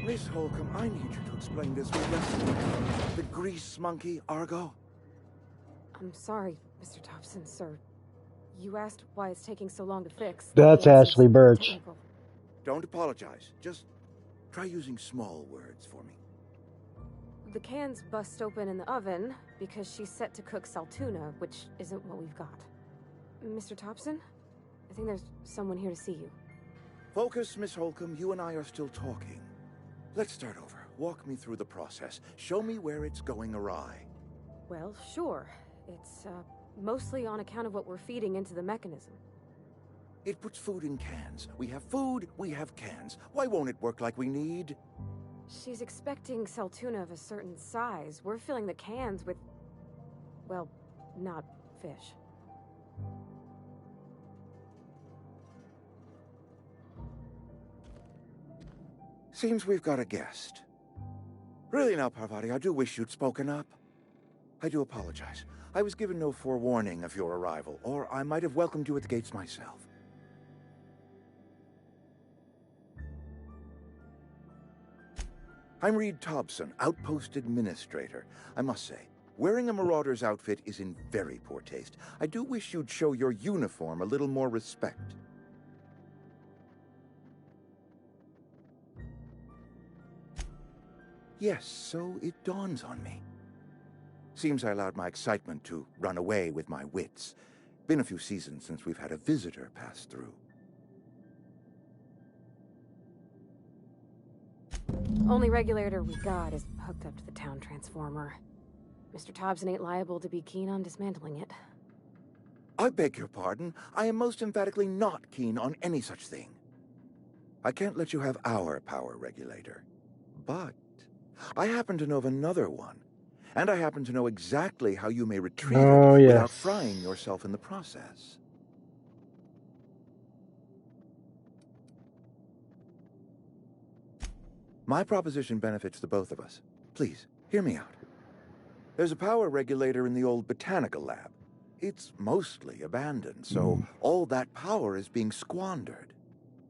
Miss Holcomb, I need you to explain this with the grease monkey, Argo. I'm sorry, Mr. Thompson, sir. You asked why it's taking so long to fix. That's Ashley Birch. Technical. Don't apologize. Just try using small words for me. The cans bust open in the oven because she's set to cook saltuna, which isn't what we've got. Mr. Thompson, I think there's someone here to see you. Focus, Miss Holcomb. You and I are still talking. Let's start over. Walk me through the process. Show me where it's going awry. Well, sure. It's, mostly on account of what we're feeding into the mechanism. It puts food in cans. We have food, we have cans. Why won't it work like we need? She's expecting Saltuna of a certain size. We're filling the cans with, well, not fish. Seems we've got a guest. Really now, Parvati, I do wish you'd spoken up. I do apologize. I was given no forewarning of your arrival, or I might have welcomed you at the gates myself. I'm Reed Thompson, Outpost Administrator. I must say, wearing a Marauder's outfit is in very poor taste. I do wish you'd show your uniform a little more respect. Yes, so it dawns on me. Seems I allowed my excitement to run away with my wits. Been a few seasons since we've had a visitor pass through. Only regulator we got is hooked up to the town transformer. Mr. Thompson ain't liable to be keen on dismantling it. I beg your pardon. I am most emphatically not keen on any such thing. I can't let you have our power regulator. But I happen to know of another one. And I happen to know exactly how you may retrieve it without frying yourself in the process. My proposition benefits the both of us. Please, hear me out. There's a power regulator in the old botanical lab. It's mostly abandoned, so all that power is being squandered.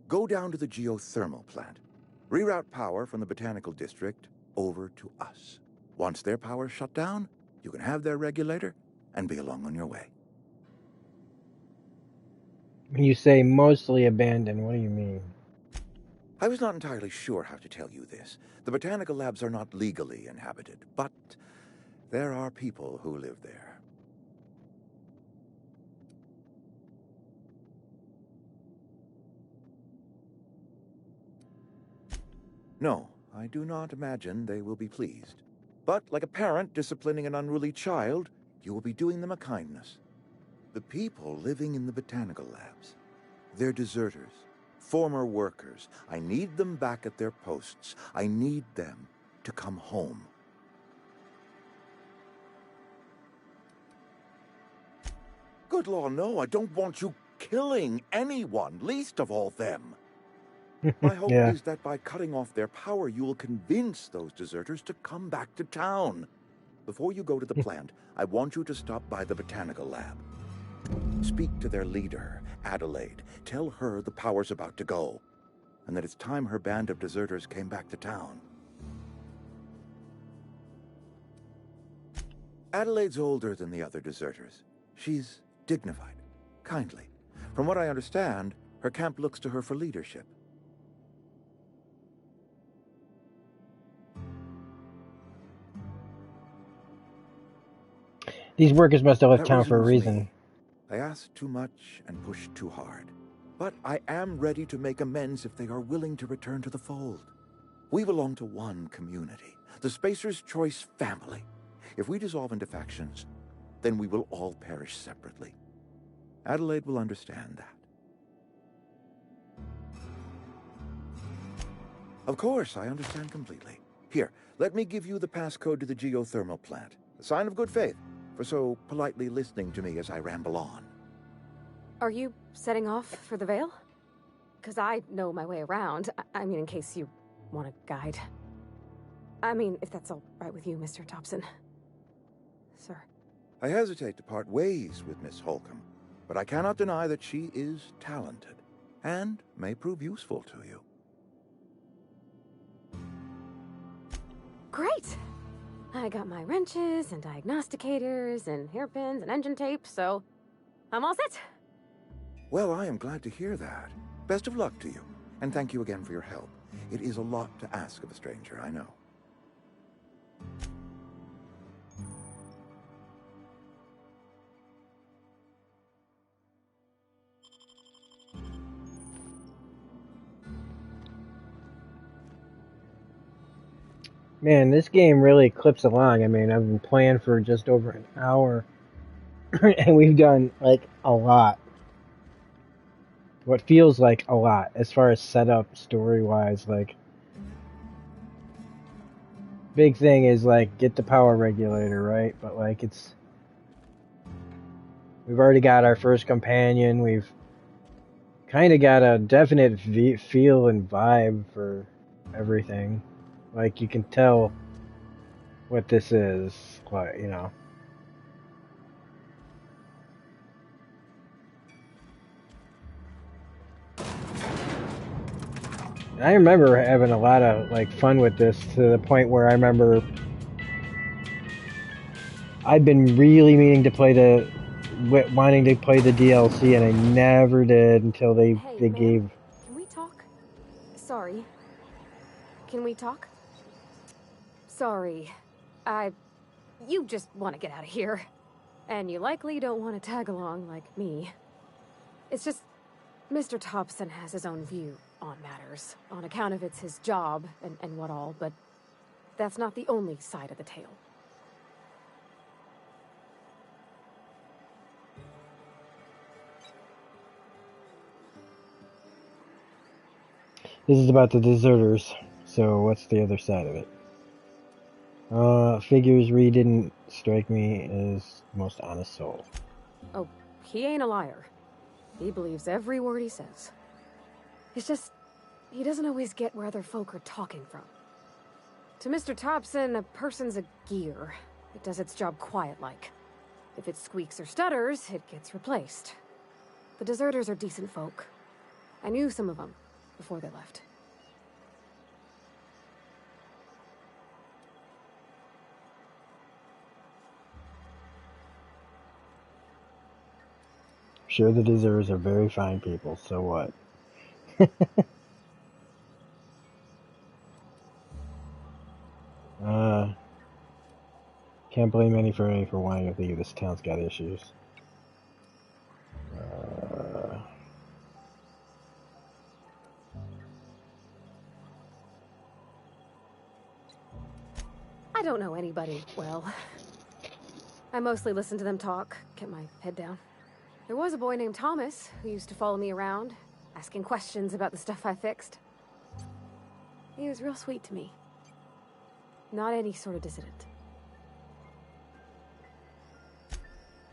Go down to the geothermal plant. Reroute power from the botanical district over to us. Once their power's shut down, you can have their regulator and be along on your way. When you say mostly abandoned, what do you mean? I was not entirely sure how to tell you this. The botanical labs are not legally inhabited, but there are people who live there. No, I do not imagine they will be pleased. But like a parent disciplining an unruly child, you will be doing them a kindness. The people living in the botanical labs, they're deserters. Former workers. I need them back at their posts. I need them to come home. Good law, no, I don't want you killing anyone, least of all them. My hope is that by cutting off their power, you will convince those deserters to come back to town. Before you go to the plant, I want you to stop by the botanical lab. Speak to their leader, Adelaide. Tell her the power's about to go, and that it's time her band of deserters came back to town. Adelaide's older than the other deserters. She's dignified, kindly. From what I understand, her camp looks to her for leadership. These workers must have left That town for a was reason. me. I asked too much and pushed too hard. But I am ready to make amends if they are willing to return to the fold. We belong to one community, the Spacer's Choice family. If we dissolve into factions, then we will all perish separately. Adelaide will understand that. Of course, I understand completely. Here, let me give you the passcode to the geothermal plant. A sign of good faith for so politely listening to me as I ramble on. Are you setting off for the Vale? Because I know my way around. I mean, in case you want a guide. I mean, if that's all right with you, Mr. Thompson. Sir. I hesitate to part ways with Miss Holcomb, but I cannot deny that she is talented and may prove useful to you. Great! I got my wrenches and diagnosticators and hairpins and engine tape, so I'm all set. Well, I am glad to hear that. Best of luck to you, and thank you again for your help. It is a lot to ask of a stranger, I know. Man, this game really clips along. I mean, I've been playing for just over an hour, and we've done, like, a lot. What feels like a lot, as far as setup, story-wise, like... big thing is like get the power regulator, right? But like we've already got our first companion. We've kind of got a definite feel and vibe for everything. Like you can tell what this is, like, you know. I remember having a lot of like fun with this to the point where I remember I'd been really meaning to play wanting to play the DLC, and I never did until they gave. Can we talk? Sorry. Can we talk? Sorry. You just want to get out of here. And you likely don't want to tag along like me. It's just, Mr. Thompson has his own view on matters, on account of it's his job and what all, but that's not the only side of the tale. This is about the deserters, so what's the other side of it? Figures Reed didn't strike me as the most honest soul. Oh, he ain't a liar. He believes every word he says. It's just, he doesn't always get where other folk are talking from. To Mr. Thompson, a person's a gear. It does its job quiet-like. If it squeaks or stutters, it gets replaced. The deserters are decent folk. I knew some of them before they left. Sure, the deserters are very fine people, so what? Can't blame anybody for wanting to leave. This town's got issues. I don't know anybody well. I mostly listen to them talk, get my head down. There was a boy named Thomas who used to follow me around, asking questions about the stuff I fixed. He was real sweet to me. Not any sort of dissident.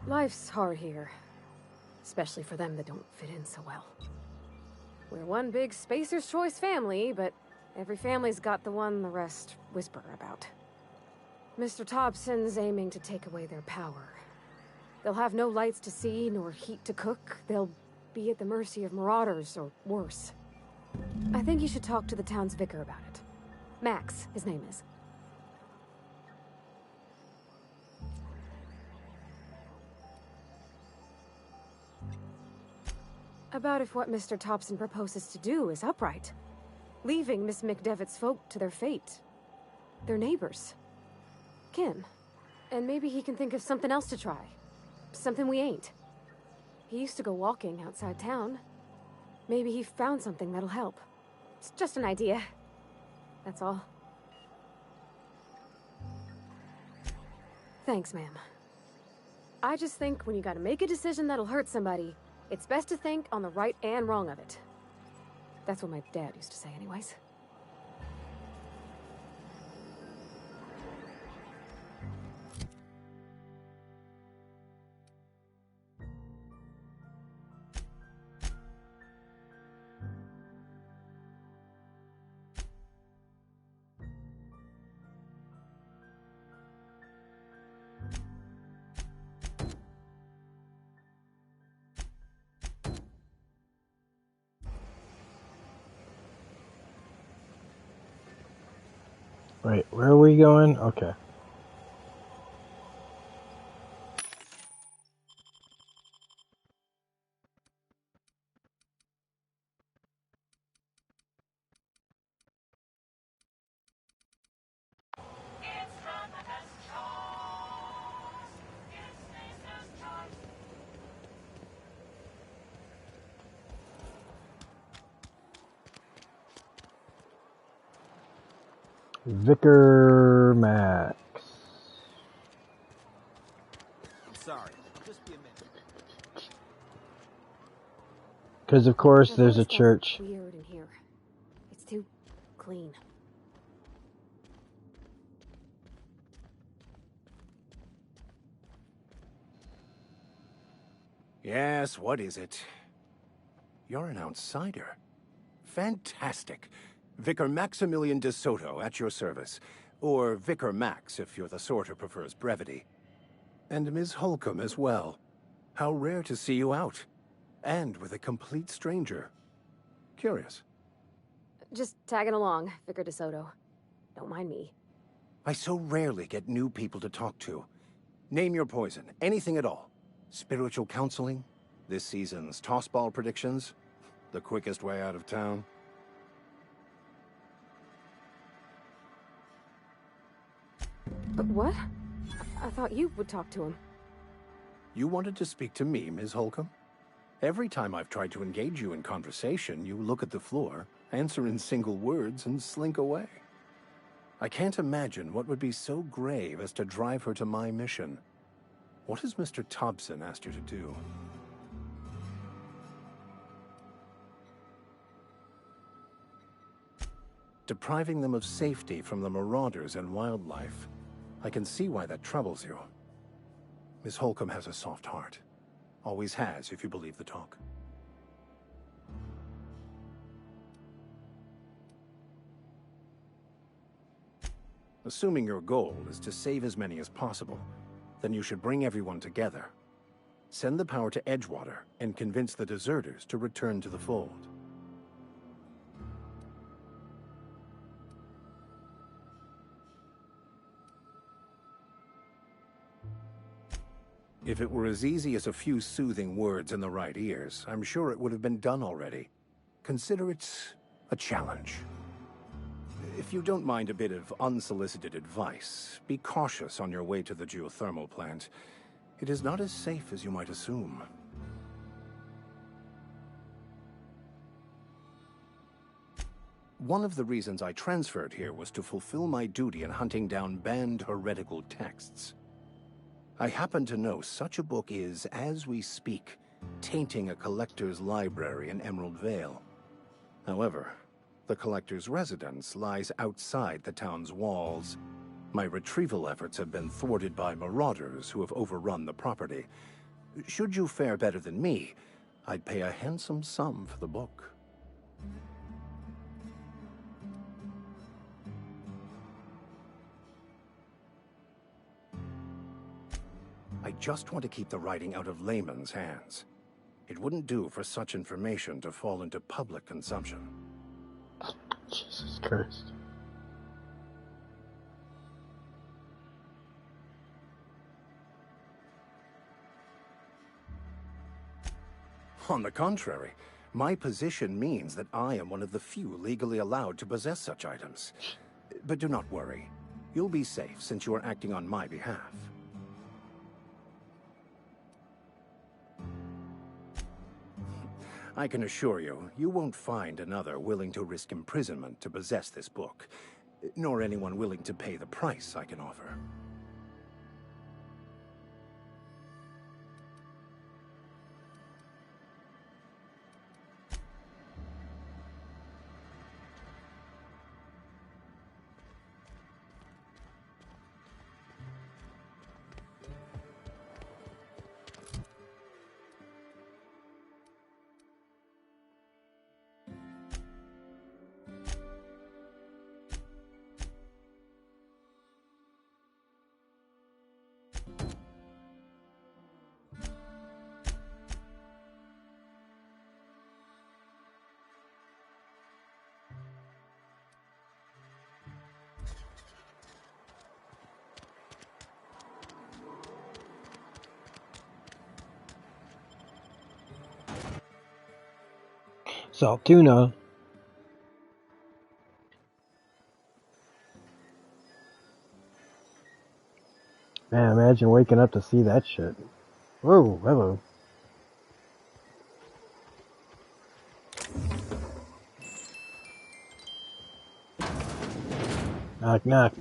Life's hard here, especially for them that don't fit in so well. We're one big Spacer's Choice family, but every family's got the one the rest whisper about. Mr. Thompson's aiming to take away their power. They'll have no lights to see, nor heat to cook. They'll be at the mercy of marauders, or worse. I think you should talk to the town's vicar about it. Max, his name is. About if what Mr. Thompson proposes to do is upright. Leaving Miss McDevitt's folk to their fate. Their neighbors. Kin. And maybe he can think of something else to try. Something we ain't. He used to go walking outside town. Maybe he found something that'll help. It's just an idea. That's all. Thanks, ma'am. I just think when you gotta make a decision that'll hurt somebody, it's best to think on the right and wrong of it. That's what my dad used to say anyways. Wait, where are we going? Okay. Vicar Max. I'm sorry. I'll just be a minute. Because of course there's a church. Weird in here. It's too clean. Yes, what is it? You're an outsider. Fantastic. Vicar Maximilian de Soto, at your service. Or Vicar Max, if you're the sort who prefers brevity. And Ms. Holcomb as well. How rare to see you out. And with a complete stranger. Curious. Just tagging along, Vicar de Soto. Don't mind me. I so rarely get new people to talk to. Name your poison, anything at all. Spiritual counseling? This season's tossball predictions? The quickest way out of town? But what? I thought you would talk to him. You wanted to speak to me, Ms. Holcomb? Every time I've tried to engage you in conversation, you look at the floor, answer in single words, and slink away. I can't imagine what would be so grave as to drive her to my mission. What has Mr. Thompson asked you to do? Depriving them of safety from the marauders and wildlife. I can see why that troubles you. Miss Holcomb has a soft heart. Always has, if you believe the talk. Assuming your goal is to save as many as possible, then you should bring everyone together. Send the power to Edgewater and convince the deserters to return to the fold. If it were as easy as a few soothing words in the right ears, I'm sure it would have been done already. Consider it a challenge. If you don't mind a bit of unsolicited advice, be cautious on your way to the geothermal plant. It is not as safe as you might assume. One of the reasons I transferred here was to fulfill my duty in hunting down banned heretical texts. I happen to know such a book is, as we speak, tainting a collector's library in Emerald Vale. However, the collector's residence lies outside the town's walls. My retrieval efforts have been thwarted by marauders who have overrun the property. Should you fare better than me, I'd pay a handsome sum for the book. I just want to keep the writing out of layman's hands. It wouldn't do for such information to fall into public consumption. Jesus Christ. On the contrary, my position means that I am one of the few legally allowed to possess such items. But do not worry. You'll be safe since you are acting on my behalf. I can assure you, you won't find another willing to risk imprisonment to possess this book, nor anyone willing to pay the price I can offer. Salt tuna. Man, imagine waking up to see that shit. Whoa, hello. Knock, knock.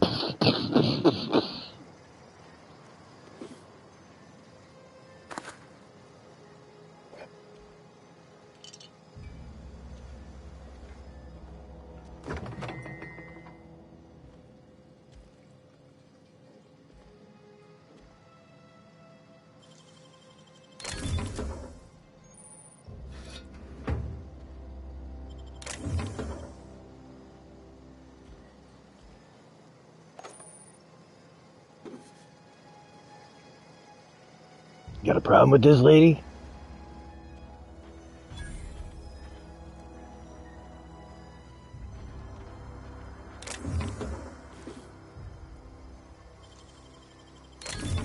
Got a problem with this lady?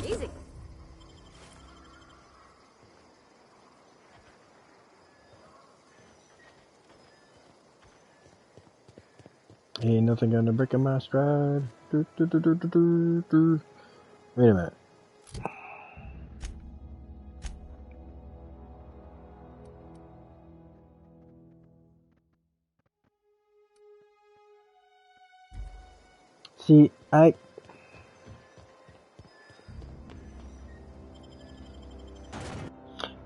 Easy. Ain't nothing gonna break my stride. Do, do, do, do, do, do, do. Wait a minute. See,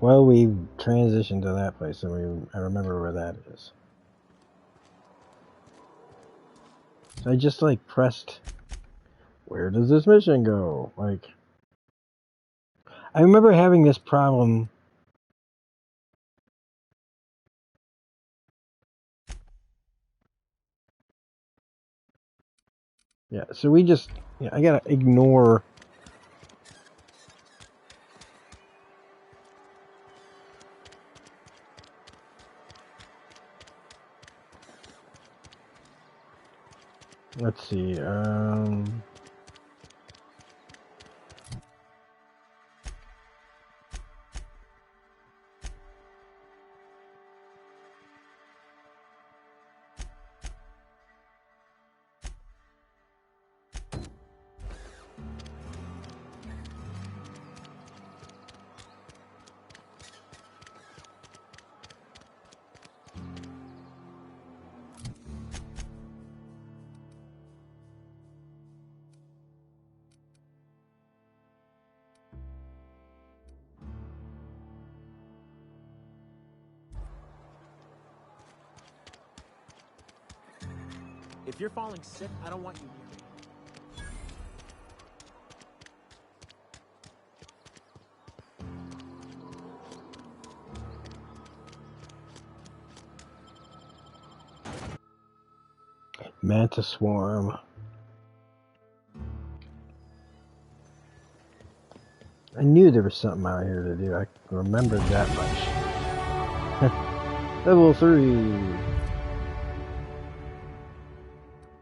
well, we transitioned to that place, and I remember where that is. So I just, like, pressed, where does this mission go? Like, I remember having this problem. Yeah, so we just, yeah, I gotta ignore. Let's see, If you're falling sick, I don't want you near me. Manta Swarm. I knew there was something out here to do. I remembered that much. Level 3.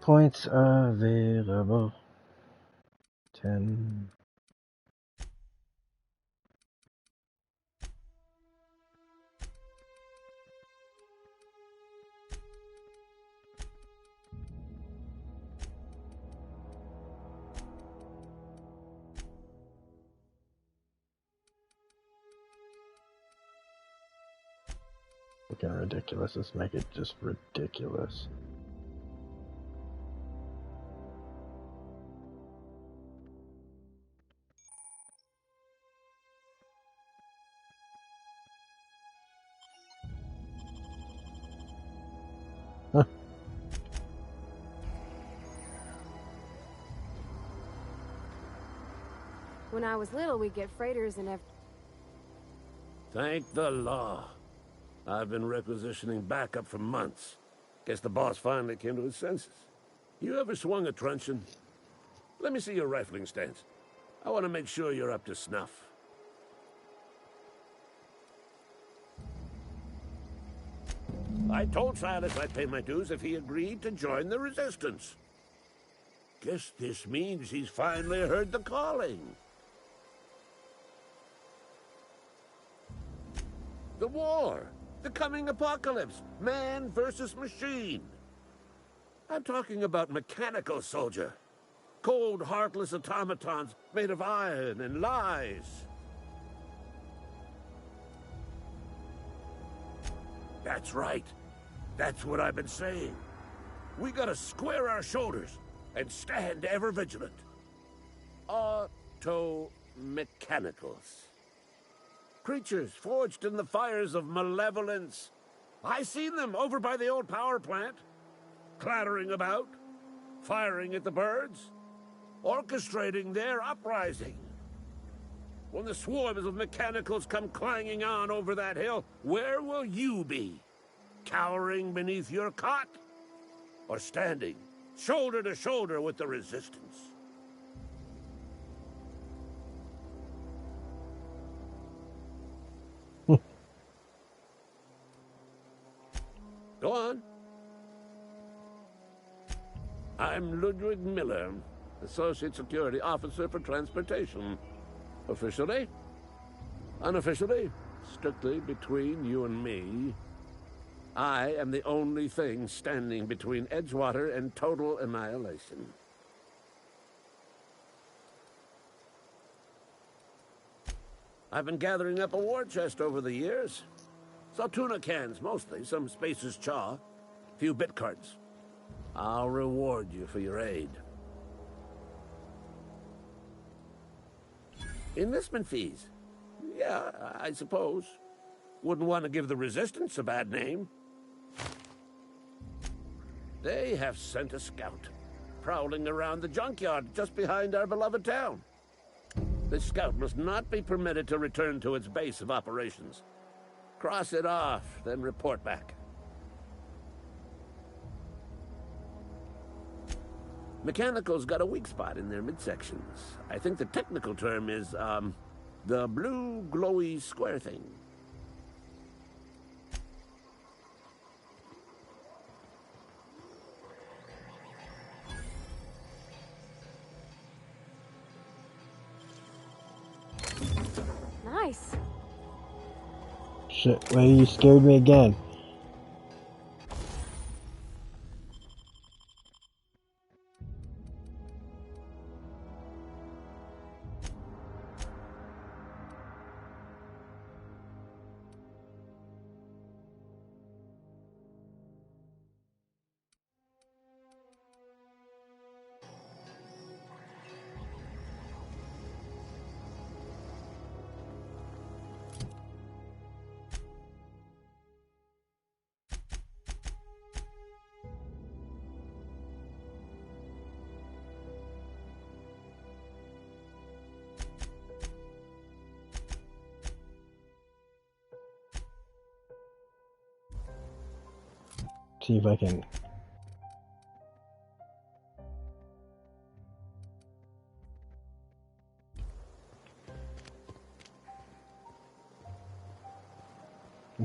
Points available. 10. Looking ridiculous. Let's make it just ridiculous. Huh. When I was little, we'd get freighters and Thank the law. I've been requisitioning backup for months. Guess the boss finally came to his senses. You ever swung a truncheon? Let me see your rifling stance. I want to make sure you're up to snuff. I told Silas I'd pay my dues if he agreed to join the Resistance. Guess this means he's finally heard the calling. The war. The coming apocalypse. Man versus machine. I'm talking about mechanical soldier. Cold, heartless automatons made of iron and lies. That's right. That's what I've been saying. We gotta square our shoulders and stand ever vigilant. Auto-mechanicals. Creatures forged in the fires of malevolence. I seen them over by the old power plant. Clattering about, firing at the birds, orchestrating their uprising. When the swarms of mechanicals come clanging on over that hill, where will you be? Cowering beneath your cot? Or standing, shoulder to shoulder with the Resistance? Go on. I'm Ludwig Miller, Associate Security Officer for Transportation. Officially? Unofficially? Strictly between you and me. I am the only thing standing between Edgewater and total annihilation. I've been gathering up a war chest over the years. Saw tuna cans, mostly, some Spacer's chaw, a few bit cards. I'll reward you for your aid. Enlistment fees? Yeah, I suppose. Wouldn't want to give the Resistance a bad name. They have sent a scout, prowling around the junkyard just behind our beloved town. This scout must not be permitted to return to its base of operations. Cross it off, then report back. Mechanical's got a weak spot in their midsections. I think the technical term is, the blue glowy square thing. Nice. Shit, lady, you scared me again. See if I can.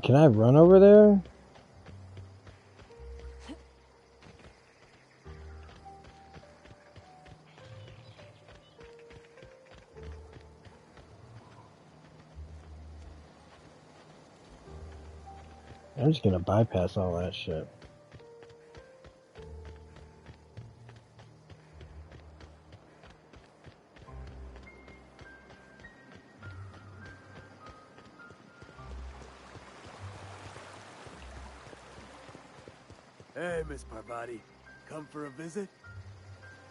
Can I run over there? I'm just gonna bypass all that shit. Hey, Miss Parvati. Come for a visit?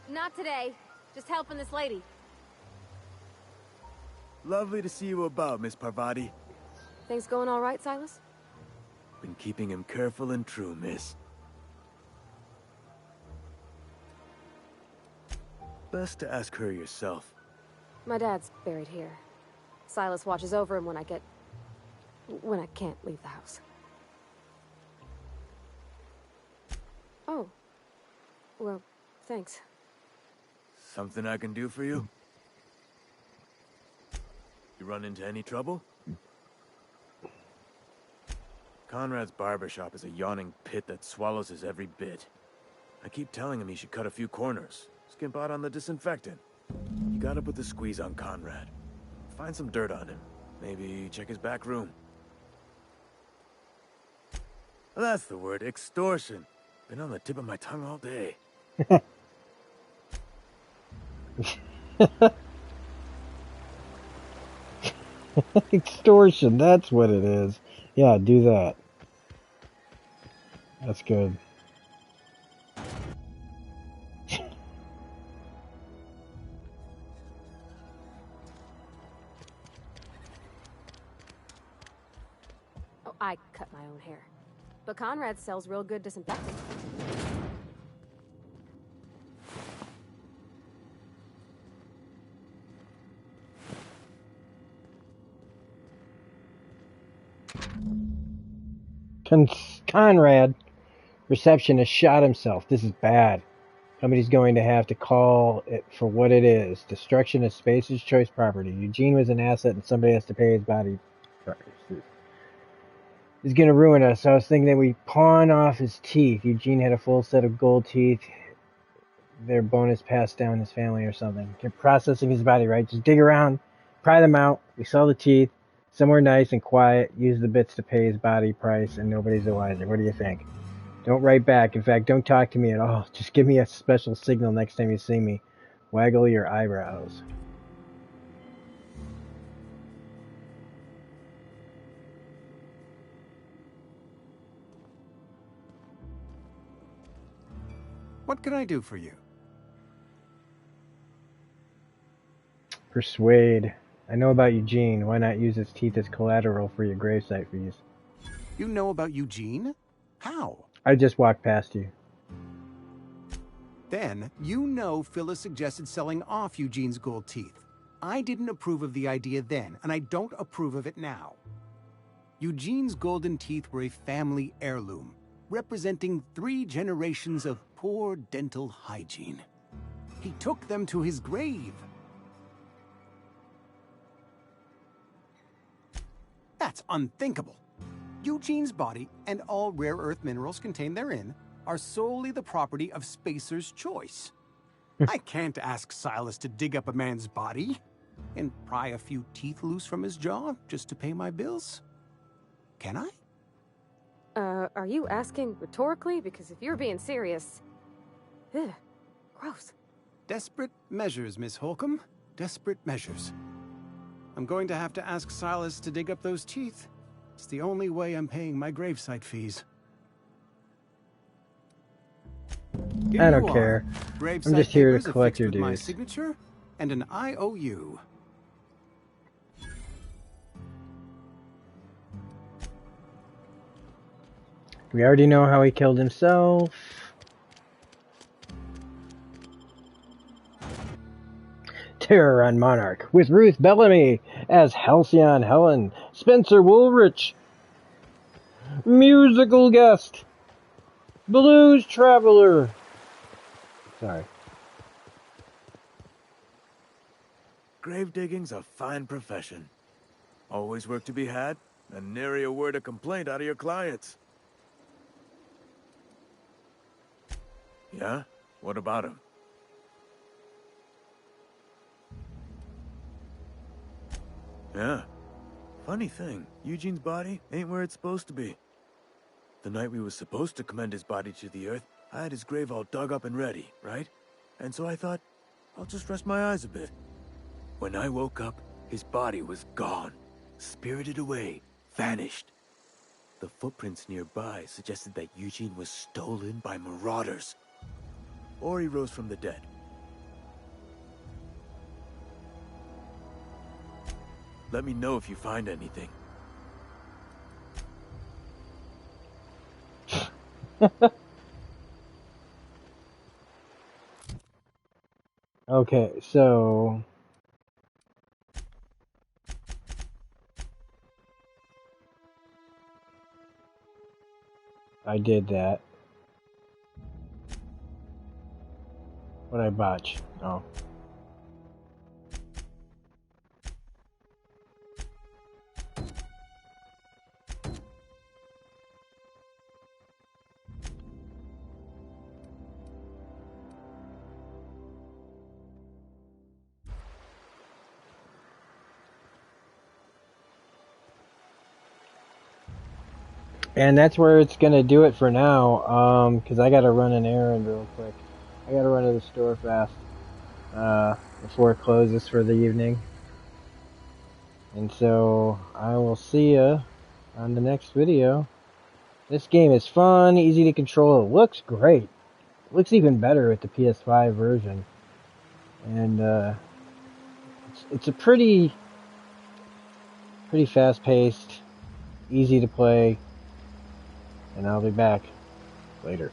Not today. Just helping this lady. Lovely to see you about, Miss Parvati. Things going all right, Silas? Been keeping him careful and true, miss. Best to ask her yourself. My dad's buried here. Silas watches over him when I can't leave the house. Oh. Well, thanks. Something I can do for you? You run into any trouble? Conrad's barbershop is a yawning pit that swallows his every bit. I keep telling him he should cut a few corners. Skimp out on the disinfectant. You gotta put the squeeze on Conrad. Find some dirt on him. Maybe check his back room. That's the word, extortion. Been on the tip of my tongue all day. Extortion, that's what it is. Yeah, do that. That's good. Oh, I cut my own hair. But Conrad sells real good disinfectant. Conrad, receptionist, shot himself. This is bad. Somebody's going to have to call it for what it is. Destruction of Spacer's Choice property. Eugene was an asset and somebody has to pay his body price. is going to ruin us. I was thinking that we pawn off his teeth. Eugene had a full set of gold teeth. Their bonus passed down his family or something. Kept processing his body, right? Just dig around, pry them out. We sell the teeth somewhere nice and quiet. Use the bits to pay his body price, and nobody's the wiser. What do you think? Don't write back. In fact, don't talk to me at all. Just give me a special signal next time you see me. Waggle your eyebrows. What can I do for you? Persuade. I know about Eugene. Why not use his teeth as collateral for your gravesite fees? You know about Eugene? How? I just walked past you. Then, you know Phyllis suggested selling off Eugene's gold teeth. I didn't approve of the idea then, and I don't approve of it now. Eugene's golden teeth were a family heirloom, representing 3 generations of poor dental hygiene. He took them to his grave. That's unthinkable. Eugene's body and all rare earth minerals contained therein are solely the property of Spacer's Choice. I can't ask Silas to dig up a man's body and pry a few teeth loose from his jaw just to pay my bills. Can I? Are you asking rhetorically? Because if you're being serious... Ugh, gross. Desperate measures, Miss Holcomb. Desperate measures. I'm going to have to ask Silas to dig up those teeth. It's the only way I'm paying my gravesite fees. Here I don't care. I'm just here to collect your dues. My signature and an IOU. We already know how he killed himself. Terror on Monarch with Ruth Bellamy as Halcyon Helen, Spencer Woolrich, musical guest, Blues Traveler. Sorry. Grave digging's a fine profession. Always work to be had, and nary a word of complaint out of your clients. Yeah? What about him? Yeah. Funny thing, Eugene's body ain't where it's supposed to be. The night we was supposed to commend his body to the earth, I had his grave all dug up and ready, right? And so I thought, I'll just rest my eyes a bit. When I woke up, his body was gone. Spirited away. Vanished. The footprints nearby suggested that Eugene was stolen by marauders. Or he rose from the dead. Let me know if you find anything. Okay, so... I did that. What'd I botch? Oh. And that's where it's gonna do it for now, because I gotta run an errand real quick. I gotta run to the store fast, before it closes for the evening. And so, I will see ya on the next video. This game is fun, easy to control, it looks great. It looks even better with the PS5 version. And, it's a pretty fast-paced, easy to play. And I'll be back later.